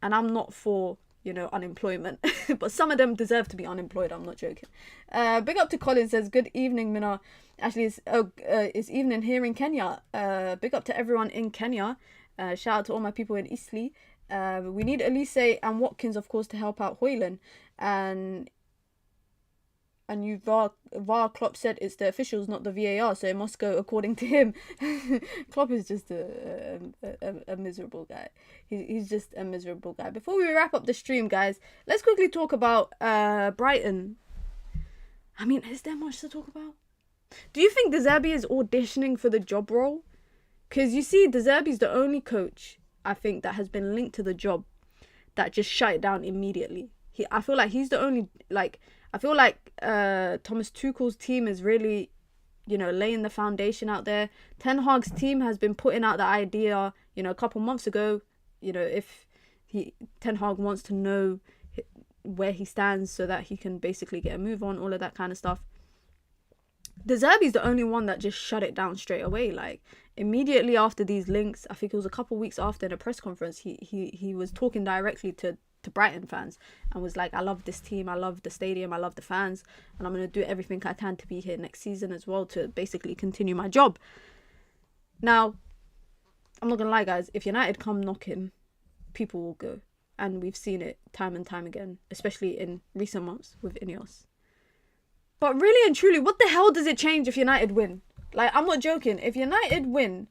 And I'm not for, you know, unemployment. But some of them deserve to be unemployed. I'm not joking. Big up to Colin. Says, good evening, Mina. Actually, it's evening here in Kenya. Big up to everyone in Kenya. Shout out to all my people in Eastleigh. We need Olise and Watkins, of course, to help out Hoyland. And VAR Klopp said it's the officials, not the VAR, so it must go according to him. Klopp is just a miserable guy. He's just a miserable guy. Before we wrap up the stream, guys, let's quickly talk about Brighton. I mean, is there much to talk about? Do you think De Zerbi is auditioning for the job role? Because you see, De Zerbi's the only coach, I think, that has been linked to the job that just shut it down immediately. I feel like he's the only, I feel like Thomas Tuchel's team is really, you know, laying the foundation out there. Ten Hag's team has been putting out the idea, you know, a couple months ago, you know, if Ten Hag wants to know where he stands so that he can basically get a move on, all of that kind of stuff. De Zerbi's the only one that just shut it down straight away. Like, immediately after these links, I think it was a couple weeks after, in a press conference, he was talking directly to Brighton fans and was like, I love this team, I love the stadium, I love the fans, and I'm going to do everything I can to be here next season as well to basically continue my job. Now, I'm not going to lie, guys, if United come knocking, people will go. And we've seen it time and time again, especially in recent months with Ineos. But really and truly, what the hell does it change if United win? Like, I'm not joking. If United win,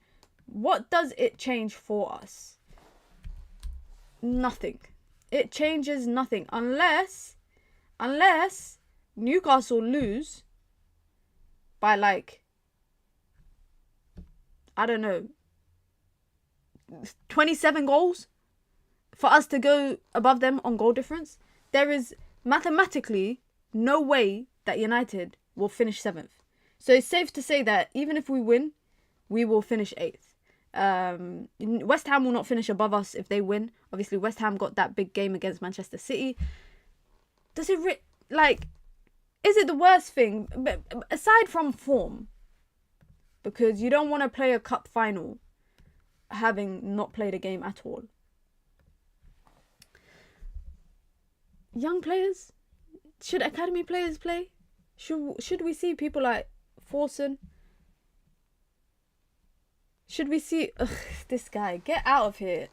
what does it change for us? Nothing. It changes nothing unless Newcastle lose by, like, I don't know, 27 goals for us to go above them on goal difference. There is mathematically no way that United will finish 7th. So it's safe to say that even if we win, we will finish 8th. West Ham will not finish above us if they win. Obviously, West Ham got that big game against Manchester City. Does it is it the worst thing? But aside from form, because you don't want to play a cup final having not played a game at all. Young players, should academy players play? Should we see people like Forson? Should we see... Ugh, this guy, get out of here.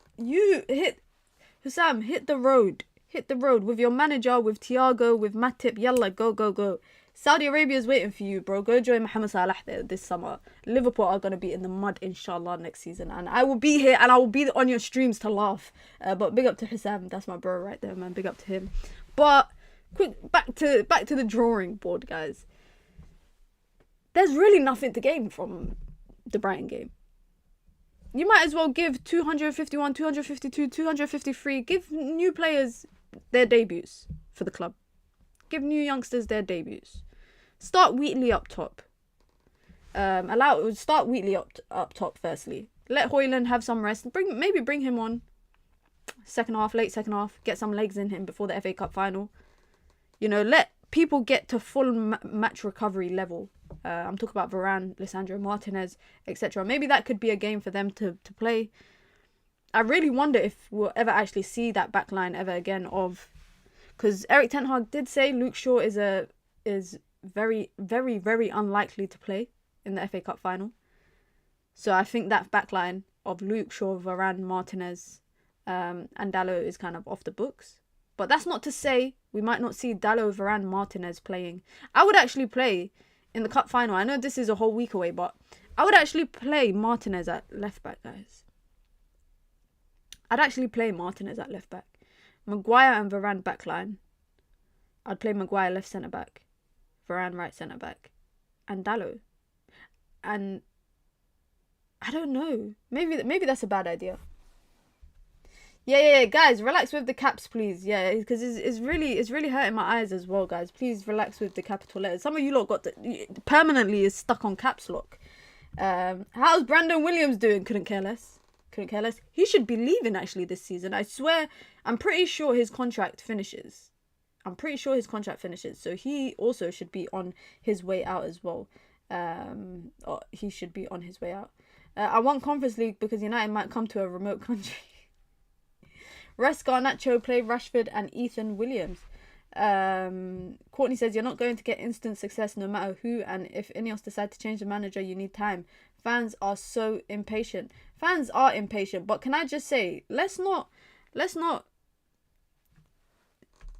Hussam, hit the road. Hit the road with your manager, with Thiago, with Matip. Yalla, go. Saudi Arabia is waiting for you, bro. Go join Mohamed Salah there this summer. Liverpool are going to be in the mud, inshallah, next season. And I will be here and I will be on your streams to laugh. But big up to Hussam. That's my bro right there, man. Big up to him. But quick, back to the drawing board, guys. There's really nothing to gain from the Brighton game. You might as well give 251, 252, 253. Give new players their debuts. for the club. Give new youngsters their debuts. Start Wheatley up top. Start Wheatley up top firstly. Let Højlund have some rest. Maybe bring him on late second half. Get some legs in him before the FA Cup final. You know, let people get to full match recovery level. I'm talking about Varane, Lisandro Martinez, etc. Maybe that could be a game for them to play. I really wonder if we'll ever actually see that backline ever again because Erik ten Hag did say Luke Shaw is very, very, very unlikely to play in the FA Cup final. So I think that backline of Luke Shaw, Varane, Martinez, and Dalot is kind of off the books. But that's not to say we might not see Dalot, Varane, Martinez playing. I would actually play in the cup final. I know this is a whole week away, but I would actually play Martinez at left back, guys. I'd actually play Martinez at left back. Maguire and Varane backline. I'd play Maguire left centre back, Varane right centre back, and Dalot. And I don't know. Maybe that's a bad idea. Yeah, guys, relax with the caps, please. Yeah, because it's really hurting my eyes as well, guys. Please relax with the capital letters. Some of you lot permanently is stuck on caps lock. How's Brandon Williams doing? Couldn't care less. He should be leaving actually this season. I swear, I'm pretty sure his contract finishes. So he also should be on his way out as well. He should be on his way out. I want Conference League because United might come to a remote country. Rest Garnacho, play Rashford and Ethan Williams. Courtney says, you're not going to get instant success no matter who, and if Ineos decide to change the manager, you need time. Fans are so impatient. Fans are impatient, but can I just say, let's not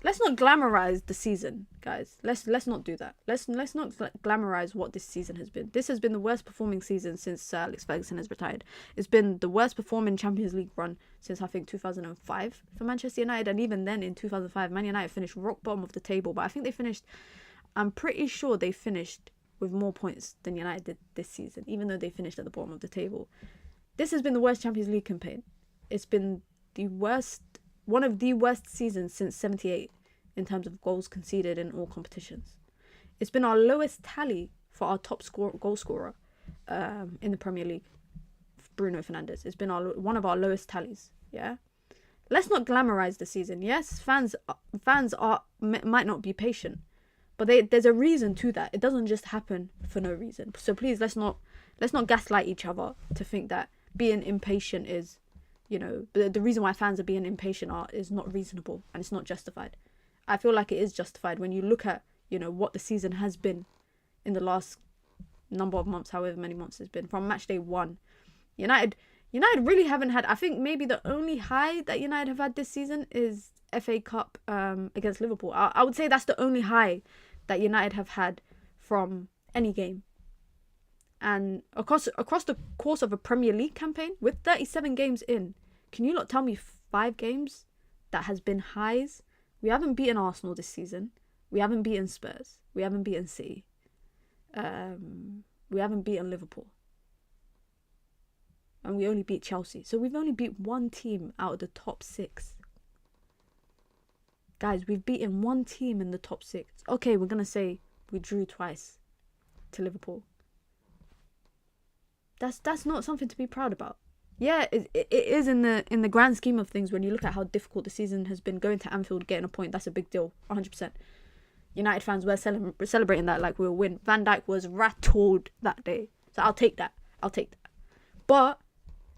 glamorize the season, guys. Let's not do that. Let's not glamorize what this season has been. This has been the worst performing season since Sir Alex Ferguson has retired. It's been the worst performing Champions League run since I think 2005 for Manchester United, and even then in 2005, Man United finished rock bottom of the table. But I think I'm pretty sure they finished with more points than United did this season, even though they finished at the bottom of the table. This has been the worst Champions League campaign. It's been one of the worst seasons since '78 in terms of goals conceded in all competitions. It's been our lowest tally for our top goal scorer in the Premier League, Bruno Fernandes. It's been one of our lowest tallies. Yeah, let's not glamorize the season. Yes, fans might not be patient, but there's a reason to that. It doesn't just happen for no reason. So please, let's not gaslight each other to think that being impatient is, the reason why fans are being impatient is not reasonable and it's not justified. I feel like it is justified when you look at, what the season has been in the last number of months, however many months it's been, from match day 1. United really haven't had, I think maybe the only high that United have had this season is FA Cup against Liverpool. I would say that's the only high that United have had from any game. And across the course of a Premier League campaign, with 37 games in, can you not tell me 5 games that has been highs? We haven't beaten Arsenal this season. We haven't beaten Spurs. We haven't beaten City. We haven't beaten Liverpool. And we only beat Chelsea. So we've only beat one team out of the top 6. Guys, we've beaten one team in the top 6. Okay, we're going to say we drew twice to Liverpool. That's not something to be proud about. Yeah, it is in the grand scheme of things. When you look at how difficult the season has been, going to Anfield, getting a point, that's a big deal, 100%. United fans were celebrating that like we will win. Van Dijk was rattled that day. So I'll take that. But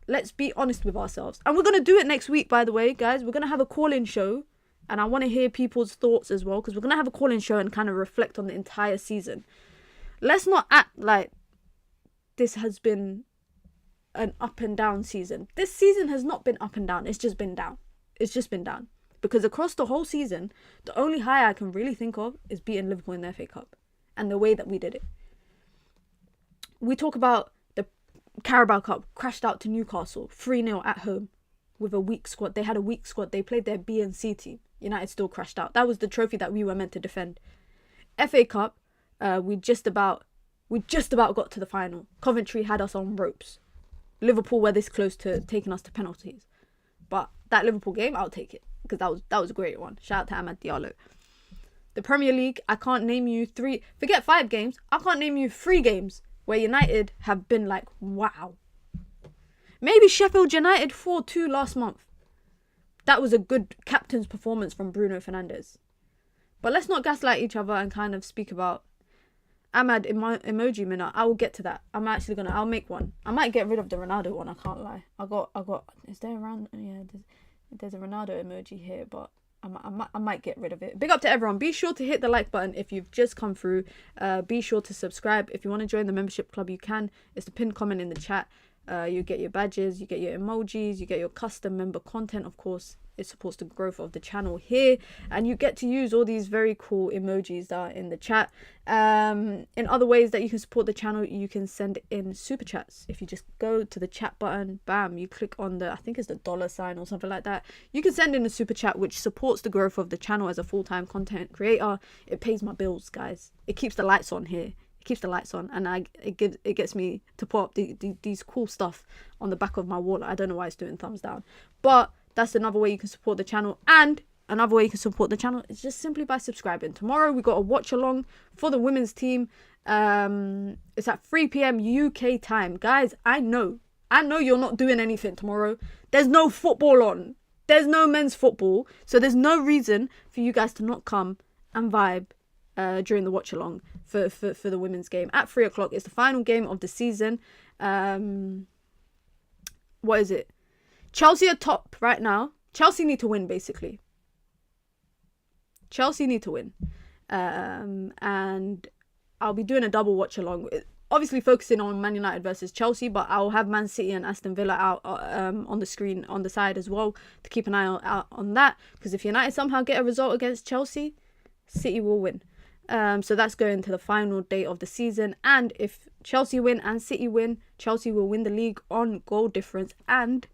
let's be honest with ourselves. And we're going to do it next week, by the way, guys. We're going to have a call-in show. And I want to hear people's thoughts as well, because we're going to have a call-in show and kind of reflect on the entire season. Let's not act like this has been an up and down season. This season has not been up and down. It's just been down. Because across the whole season, the only high I can really think of is beating Liverpool in the FA Cup. And the way that we did it. We talk about the Carabao Cup, crashed out to Newcastle, 3-0 at home with a weak squad. They had a weak squad. They played their B and C team. United still crashed out. That was the trophy that we were meant to defend. FA Cup, we just about got to the final. Coventry had us on ropes. Liverpool were this close to taking us to penalties. But that Liverpool game, I'll take it. Because that was a great one. Shout out to Amad Diallo. The Premier League, I can't name you 3, forget 5 games, I can't name you 3 games where United have been like, wow. Maybe Sheffield United 4-2 last month. That was a good captain's performance from Bruno Fernandes. But let's not gaslight each other and kind of speak about Ahmad emoji minute. I will get to that. I'll make one. I might get rid of the Ronaldo one, I can't lie. Is there around, yeah, there's a Ronaldo emoji here, but I might get rid of it. Big up to everyone. Be sure to hit the like button if you've just come through. Be sure to subscribe. If you want to join the membership club, you can. It's the pinned comment in the chat. You get your badges, you get your emojis, you get your custom member content, of course. It supports the growth of the channel here, and you get to use all these very cool emojis that are in the chat. In other ways that you can support the channel, you can send in super chats. If you just go to the chat button, bam, you click on the, I think it's the $ or something like that. You can send in a super chat, which supports the growth of the channel as a full-time content creator. It pays my bills, guys. It keeps the lights on here. Keeps the lights on, and it gets me to put up these cool stuff on the back of my wall. I don't know why it's doing thumbs down, but that's another way you can support the channel. And another way you can support the channel is just simply by subscribing. Tomorrow we got a watch along for the women's team. It's at 3 p.m. UK time, guys. I know you're not doing anything tomorrow. There's no football on. There's no men's football, so there's no reason for you guys to not come and vibe during the watch along for the women's game at 3 o'clock. It's the final game of the season. What is it? Chelsea are top right now. Chelsea need to win, basically. Chelsea need to win. And I'll be doing a double watch along, obviously focusing on Man United versus Chelsea, but I'll have Man City and Aston Villa out on the screen on the side as well to keep an eye out on that, because if United somehow get a result against Chelsea, City will win. So that's going to the final day of the season, and if Chelsea win and City win, Chelsea will win the league on goal difference, and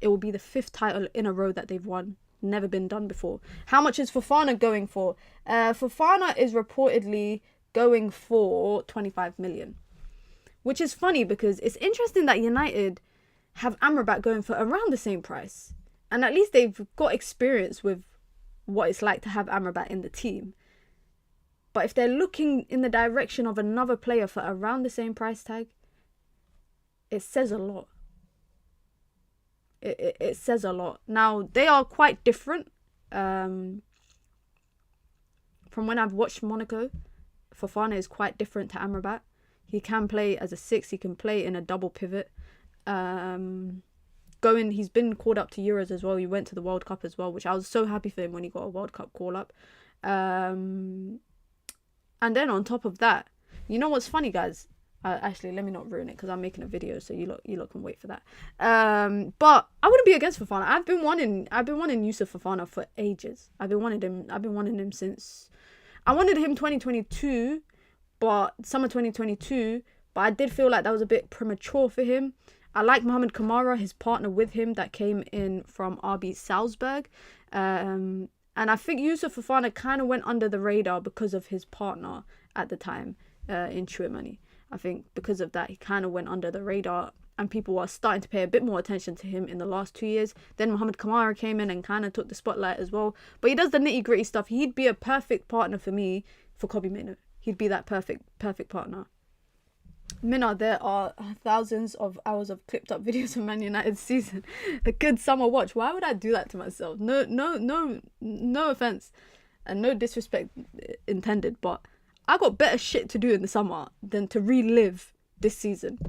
it will be the 5th title in a row that they've won. Never been done before. How much is Fofana going for? Fofana is reportedly going for 25 million, which is funny because it's interesting that United have Amrabat going for around the same price, and at least they've got experience with what it's like to have Amrabat in the team. But if they're looking in the direction of another player for around the same price tag, it says a lot. It says a lot. Now, they are quite different. From when I've watched Monaco, Fofana is quite different to Amrabat. He can play as a 6. He can play in a double pivot. He's been called up to Euros as well. He went to the World Cup as well, which I was so happy for him when he got a World Cup call up. And then on top of that, you know what's funny, guys? Actually, let me not ruin it because I'm making a video, so you lot can wait for that. But I wouldn't be against Fofana. I've been wanting Youssouf Fofana for ages. I've been wanting him since I wanted him 2022, but summer 2022. But I did feel like that was a bit premature for him. I like Mohamed Kamara, his partner with him that came in from RB Salzburg. And I think Youssouf Fofana kind of went under the radar because of his partner at the time in Chouamani. I think because of that, he kind of went under the radar and people are starting to pay a bit more attention to him in the last 2 years. Then Mohamed Kamara came in and kind of took the spotlight as well. But he does the nitty gritty stuff. He'd be a perfect partner for me for Kobbie Mainoo. He'd be that perfect partner. Minna, there are thousands of hours of clipped up videos of Man United season. A good summer watch. Why would I do that to myself? No offense and no disrespect intended, but I got better shit to do in the summer than to relive this season.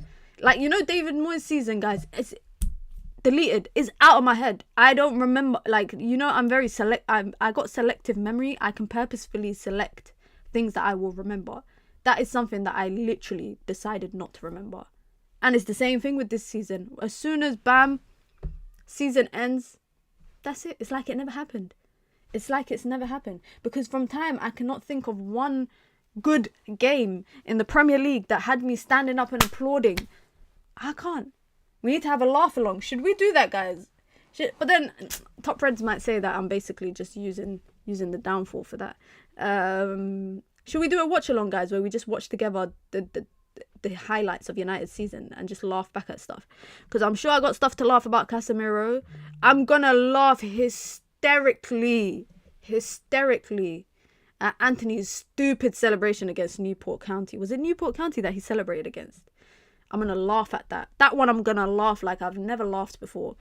Like, you know, David Moyes' season, guys, it's deleted. It's out of my head. I don't remember. Like, you know, I'm very I got selective memory. I can purposefully select things that I will remember. That is something that I literally decided not to remember. And it's the same thing with this season. As soon as, bam, season ends, that's it. It's like it never happened. It's like it's never happened. Because from time, I cannot think of one good game in the Premier League that had me standing up and applauding. I can't. We need to have a laugh along. Should we do that, guys? But then Top Reds might say that I'm basically just using the downfall for that. Should we do a watch along, guys, where we just watch together the highlights of United's season and just laugh back at stuff? Because I'm sure I got stuff to laugh about Casemiro. I'm gonna laugh hysterically Anthony's stupid celebration against Newport County. Was it Newport County that he celebrated against? I'm going to laugh at that. That one I'm going to laugh like I've never laughed before.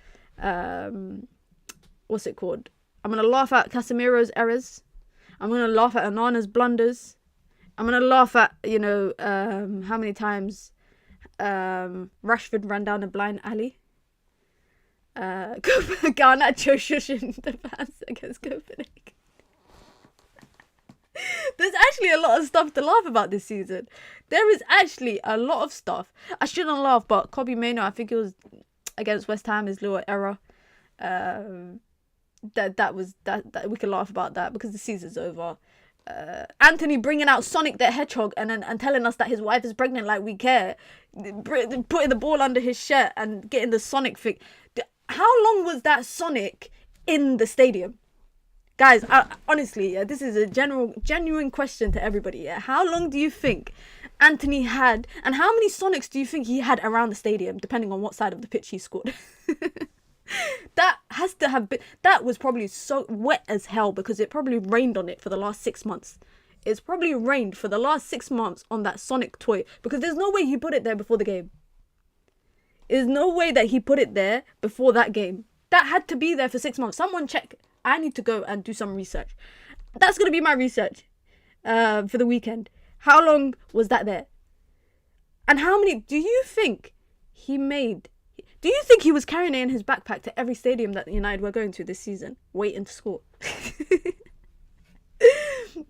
What's it called? I'm going to laugh at Casemiro's errors. I'm going to laugh at Onana's blunders. I'm going to laugh at, how many times Rashford ran down a blind alley. Garnacho shushing the fans against Copenhagen. There's actually a lot of stuff to laugh about this season. There is actually a lot of stuff. I shouldn't laugh, but Kobe Mainoo, I think it was against West Ham, his little error. That we can laugh about that because the season's over. Anthony bringing out Sonic the Hedgehog and telling us that his wife is pregnant like we care. Putting the ball under his shirt and getting the Sonic thing. How long was that Sonic in the stadium? Guys, honestly, this is a genuine question to everybody. Yeah? How long do you think Anthony had, and how many Sonics do you think he had around the stadium, depending on what side of the pitch he scored? That has to have been, that was probably so wet as hell because it probably rained on it for the last 6 months. It's probably rained for the last 6 months on that Sonic toy because there's no way he put it there before the game. There's no way that he put it there before that game. That had to be there for 6 months. Someone check. I need to go and do some research. That's going to be my research for the weekend. How long was that there? And how many do you think he made? Do you think he was carrying it in his backpack to every stadium that United were going to this season, waiting to score?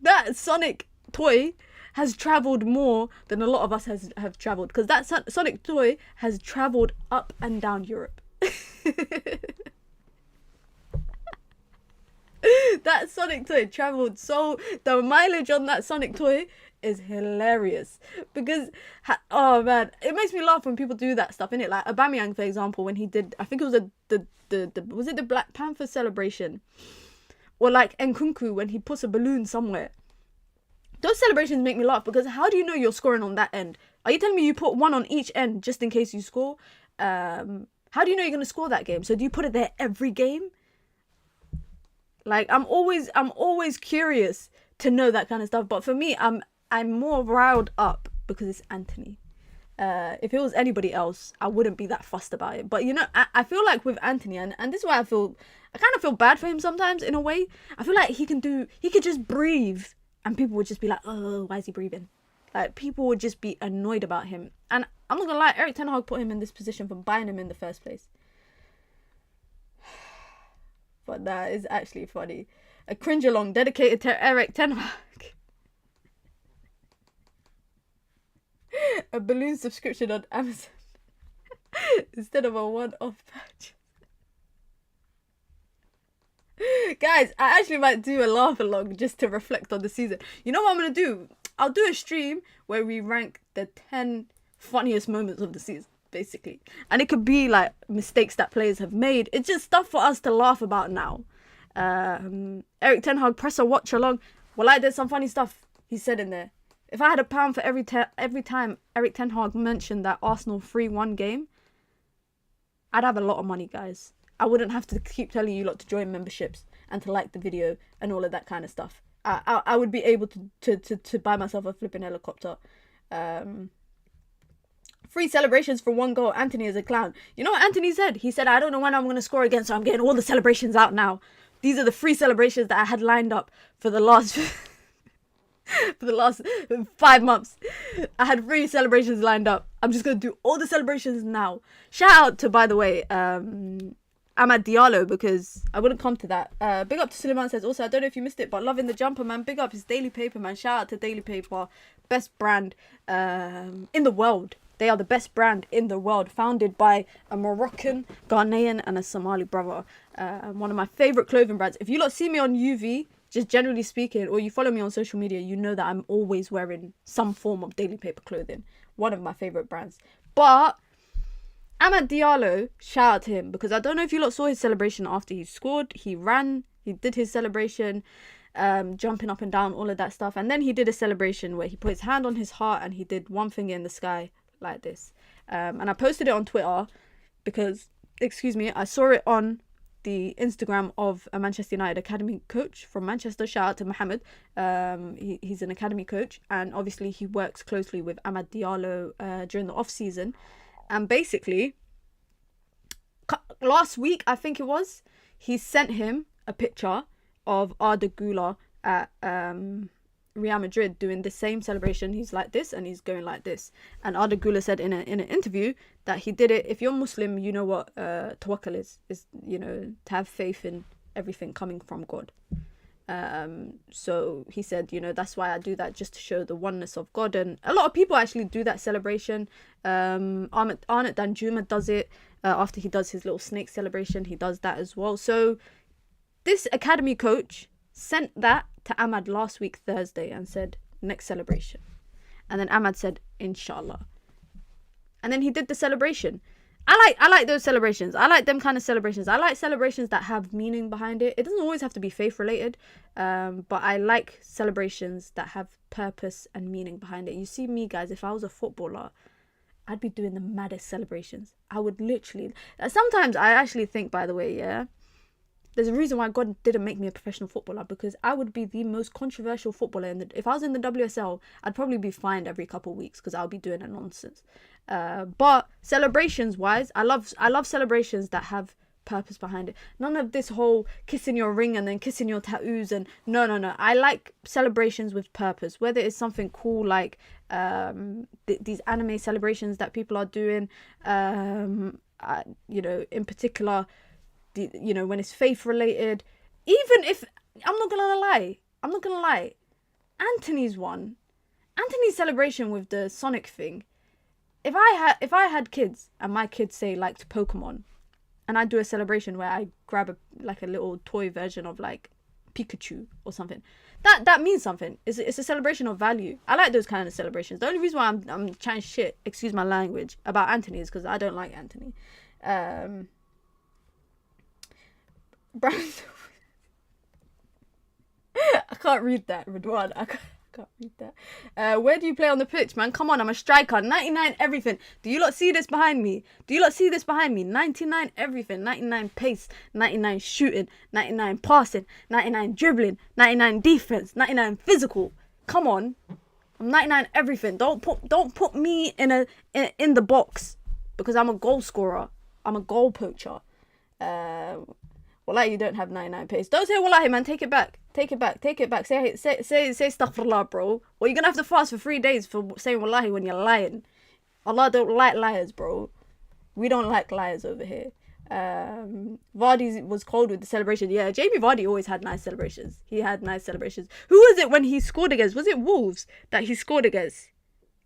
That Sonic toy has travelled more than a lot of us have travelled. Because that Sonic toy has travelled up and down Europe. That Sonic toy travelled so... The mileage on that Sonic toy is hilarious. Because, oh man, it makes me laugh when people do that stuff, innit? Like Aubameyang, for example, when he did... I think it was was it the Black Panther celebration? Or like Nkunku when he puts a balloon somewhere. Those celebrations make me laugh because how do you know you're scoring on that end? Are you telling me you put one on each end just in case you score? How do you know you're going to score that game? So do you put it there every game? Like, I'm always curious to know that kind of stuff. But for me, I'm more riled up because it's Anthony. If it was anybody else, I wouldn't be that fussed about it. But, I feel like with Anthony, and this is why I kind of feel bad for him sometimes in a way. I feel like he could just breathe and people would just be like, oh, why is he breathing? Like, people would just be annoyed about him. And I'm not going to lie, Erik ten Hag put him in this position for buying him in the first place. But that is actually funny. A cringe along dedicated to Erik ten Hag. A balloon subscription on Amazon instead of a one-off purchase. Guys, I actually might do a laugh along just to reflect on the season. You know what I'm going to do? I'll do a stream where we rank the 10 funniest moments of the season, basically. And it could be like mistakes that players have made. It's just stuff for us to laugh about now. Erik ten Hag presser watch along. Well, I did some funny stuff he said in there. If I had £1 for every time Erik ten Hag mentioned that Arsenal 3-1 game, I'd have a lot of money, guys. I wouldn't have to keep telling you lot to join memberships and to like the video and all of that kind of stuff. I would be able to buy myself a flipping helicopter. Free celebrations for 1 goal. Anthony is a clown. You know what Anthony said? He said, I don't know when I'm going to score again, so I'm getting all the celebrations out now. These are the free celebrations that I had lined up for the last... for the last 5 months. I had 3 celebrations lined up. I'm just going to do all the celebrations now. Shout out to, by the way, Amad Diallo, because I wouldn't come to that. Big up to Suleiman says, also, I don't know if you missed it, but loving the jumper, man. Big up his Daily Paper, man. Shout out to Daily Paper. Best brand in the world. They are the best brand in the world. Founded by a Moroccan, Ghanaian, and a Somali brother. One of my favourite clothing brands. If you lot see me on UV, just generally speaking, or you follow me on social media, you know that I'm always wearing some form of Daily Paper clothing. One of my favourite brands. But Amad Diallo, shout out to him, because I don't know if you lot saw his celebration after he scored. He ran, he did his celebration, jumping up and down, all of that stuff. And then he did a celebration where he put his hand on his heart and he did one finger in the sky like this. And I posted it on Twitter because, excuse me, I saw it on the Instagram of a Manchester United academy coach from Manchester. Shout out to Mohammed. He's an academy coach, and obviously he works closely with Amad Diallo during the off season. And basically, last week I think it was, he sent him a picture of Arda Güler at Real Madrid doing the same celebration. He's like this and he's going like this. And Arda Güler said in an interview that he did it. If you're Muslim, you know what tawakkul is, you know, to have faith in everything coming from God. So he said, you know, that's why I do that, just to show the oneness of God. And a lot of people actually do that celebration. Arnett Danjuma does it after he does his little snake celebration. He does that as well. So this academy coach sent that to Ahmad last week Thursday and said, next celebration. And then Ahmad said, inshallah. And then he did the celebration. I like those celebrations. I like them kind of celebrations. I like celebrations that have meaning behind it. It doesn't always have to be faith related, but I like celebrations that have purpose and meaning behind it. You see me, guys, if I was a footballer, I'd be doing the maddest celebrations. I would literally... Sometimes I actually think, by the way, yeah, there's a reason why God didn't make me a professional footballer, because I would be the most controversial footballer. If I was in the WSL, I'd probably be fined every couple of weeks because I'll be doing a nonsense. But celebrations wise, I love celebrations that have purpose behind it. None of this whole kissing your ring and then kissing your tattoos and no. I like celebrations with purpose, whether it's something cool like these anime celebrations that people are doing, you know, in particular, you know, when it's faith related. Even if I'm not gonna lie, Anthony's celebration with the Sonic thing. If I had kids and my kids say liked Pokemon, and I do a celebration where I grab a little toy version of like Pikachu or something, that means something. It's a celebration of value. I like those kind of celebrations. The only reason why I'm chatting shit, excuse my language, about Anthony is because I don't like Anthony. I can't read that, Ridwan. I can't read that. Where do you play on the pitch, man? Come on, I'm a striker. 99 everything. Do you lot see this behind me? 99 everything. 99 pace, 99 shooting, 99 passing, 99 dribbling, 99 defense, 99 physical. Come on. I'm 99 everything. Don't put me in the box because I'm a goal scorer. I'm a goal poacher. Wallahi, you don't have 99 pace. Don't say wallahi, man. Take it back. Say astaghfirullah, bro. Well, you're gonna have to fast for 3 days for saying wallahi when you're lying. Allah don't like liars, bro. We don't like liars over here. Vardy was cold with the celebration. Yeah, Jamie Vardy always had nice celebrations. He had nice celebrations. Who was it when he scored against? Was it Wolves that he scored against?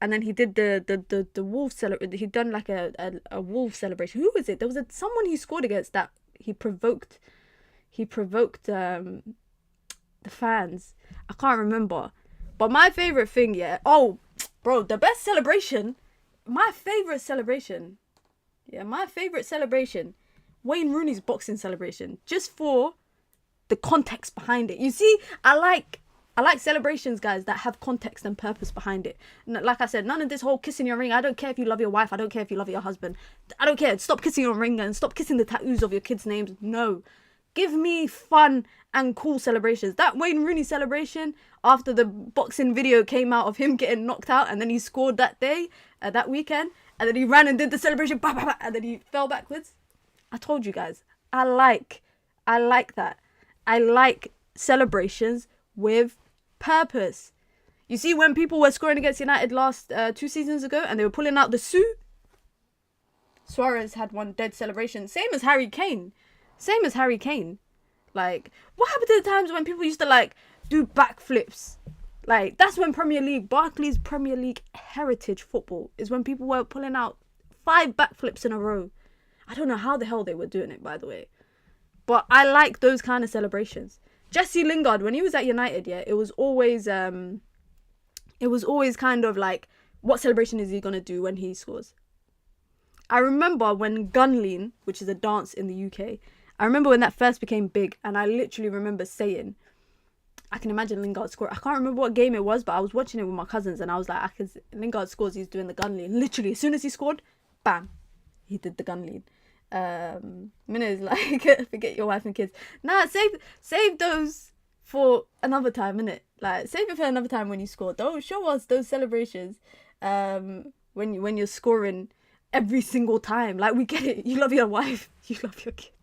And then he did the Wolves celebration. He'd done like a Wolves celebration. Who was it? There was someone he scored against that he provoked the fans. I can't remember. But my favourite thing, yeah. Oh, bro, the best celebration. My favourite celebration. Yeah, my favourite celebration. Wayne Rooney's boxing celebration. Just for the context behind it. You see, I like celebrations, guys, that have context and purpose behind it. Like I said, none of this whole kissing your ring. I don't care if you love your wife. I don't care if you love your husband. I don't care. Stop kissing your ring and stop kissing the tattoos of your kids' names. No. Give me fun and cool celebrations. That Wayne Rooney celebration after the boxing video came out of him getting knocked out and then he scored that day, that weekend, and then he ran and did the celebration, bah, bah, bah, and then he fell backwards. I told you guys, I like that. I like celebrations with purpose. You see, when people were scoring against United last 2 seasons ago and they were pulling out the Sue, Suarez had one dead celebration. Same as Harry Kane. Like, what happened to the times when people used to like do backflips? Like, that's when Barclays Premier League heritage football is when people were pulling out 5 backflips in a row. I don't know how the hell they were doing it, by the way. But I like those kind of celebrations. Jesse Lingard, when he was at United, yeah, it was always kind of like, what celebration is he gonna do when he scores? I remember when Gunlean, which is a dance in the UK, I remember when that first became big, and I literally remember saying, I can imagine Lingard score. I can't remember what game it was, but I was watching it with my cousins, and I was like, Lingard scores, he's doing the Gunlean. Literally, as soon as he scored, bam, he did the Gunlean. Minna is like, forget your wife and kids. Nah, save those for another time, innit? Like, save it for another time when you score. Don't show us those celebrations when you're scoring every single time. Like, we get it. You love your wife. You love your kids.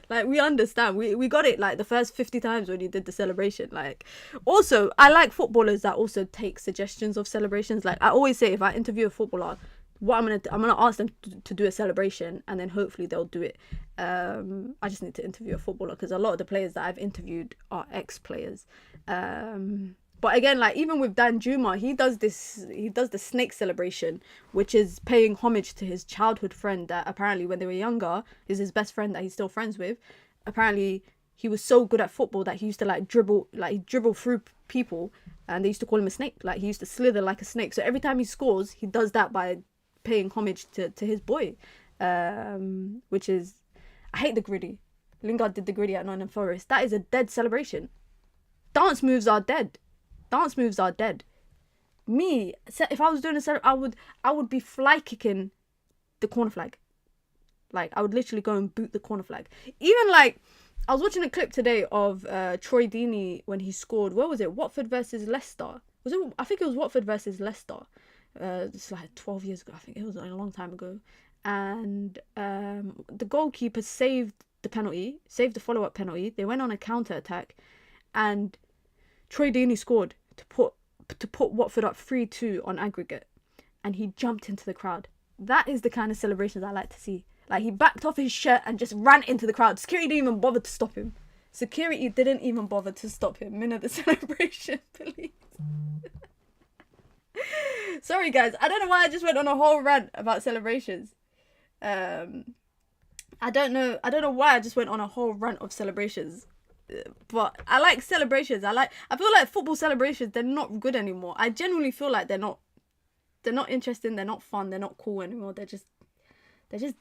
Like, we understand. We got it, like, the first 50 times when you did the celebration. Like, also, I like footballers that also take suggestions of celebrations. Like, I always say, if I interview a footballer, what I'm gonna ask them to do a celebration, and then hopefully they'll do it. I just need to interview a footballer, because a lot of the players that I've interviewed are ex-players. But again, like, even with Dan Juma, he does the snake celebration, which is paying homage to his childhood friend that apparently when they were younger is his best friend that he's still friends with. Apparently he was so good at football that he used to like dribble through people, and they used to call him a snake. Like, he used to slither like a snake. So every time he scores, he does that by paying homage to his boy, which is, I hate the griddy. Lingard did the griddy at Nottingham Forest. That is a dead celebration. Dance moves are dead. Me, if I was doing a I would be fly kicking the corner flag. Like, I would literally go and boot the corner flag. Even, like, I was watching a clip today of Troy Deeney when he scored. Where was it? Watford versus Leicester. I think it was Watford versus Leicester. It's like 12 years ago. I think it was like a long time ago. And the goalkeeper saved the follow-up penalty. They went on a counter-attack, and Troy Deeney scored to put Watford up 3-2 on aggregate, and he jumped into the crowd. That is the kind of celebrations I like to see. Like, he backed off his shirt and just ran into the crowd. Security didn't even bother to stop him. Minna, the celebration, please. Sorry, guys. I don't know why I just went on a whole rant about celebrations. I don't know why I just went on a whole rant of celebrations. But I like celebrations. I feel like football celebrations, they're not good anymore. I genuinely feel like they're not interesting, they're not fun, they're not cool anymore. They're just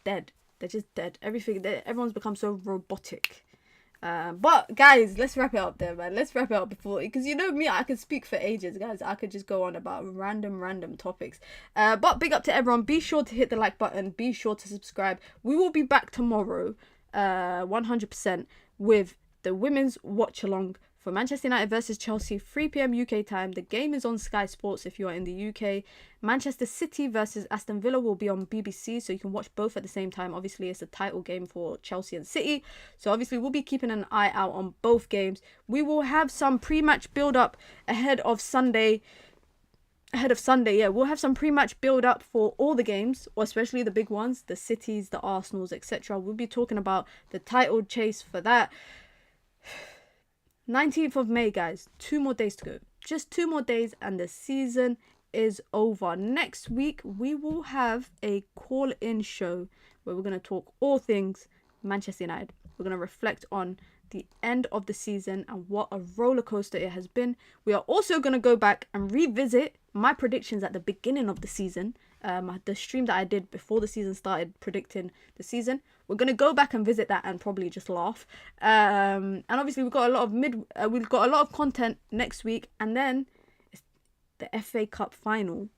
dead. Everyone's become so robotic. But guys, let's wrap it up there, man. Let's wrap it up because you know me, I could speak for ages, guys. I could just go on about random topics. But big up to everyone. Be sure to hit the like button. Be sure to subscribe. We will be back tomorrow, 100% with the women's watch along for Manchester United versus Chelsea, 3 p.m. UK time. The game is on Sky Sports if you are in the UK. Manchester City versus Aston Villa will be on BBC, so you can watch both at the same time. Obviously, it's a title game for Chelsea and City, so obviously we'll be keeping an eye out on both games. We will have some pre-match build-up ahead of Sunday. We'll have some pre-match build-up for all the games, or especially the big ones, the Cities, the Arsenals, etc. We'll be talking about the title chase for that. 19th of May, guys. 2 more days to go. Just 2 more days and the season is over. Next week, we will have a call-in show where we're going to talk all things Manchester United. We're going to reflect on the end of the season and what a roller coaster it has been. We are also going to go back and revisit my predictions at the beginning of the season. The stream that I did before the season started predicting the season. We're going to go back and visit that and probably just laugh. And obviously we've got a lot of content next week, and then it's the FA Cup final.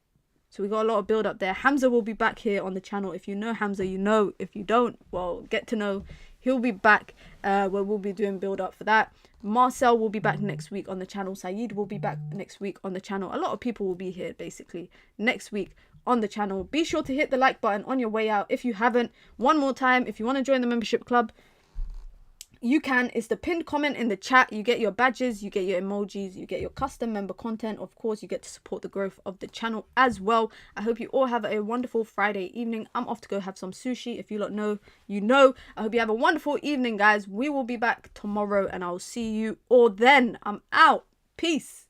So we got a lot of build up there. Hamza will be back here on the channel. If you know Hamza, you know. If you don't, well, get to know. He'll be back where we'll be doing build up for that. Marcel will be back next week on the channel. Saeed will be back next week on the channel. A lot of people will be here basically next week on the channel. Be sure to hit the like button on your way out if you haven't. One more time, if you want to join the membership club, you can. It's the pinned comment in the chat. You get your badges, you get your emojis, you get your custom member content. Of course, you get to support the growth of the channel as well. I hope you all have a wonderful Friday evening. I'm off to go have some sushi. If you lot know, you know. I hope you have a wonderful evening, guys. We will be back tomorrow and I'll see you all then. I'm out. Peace.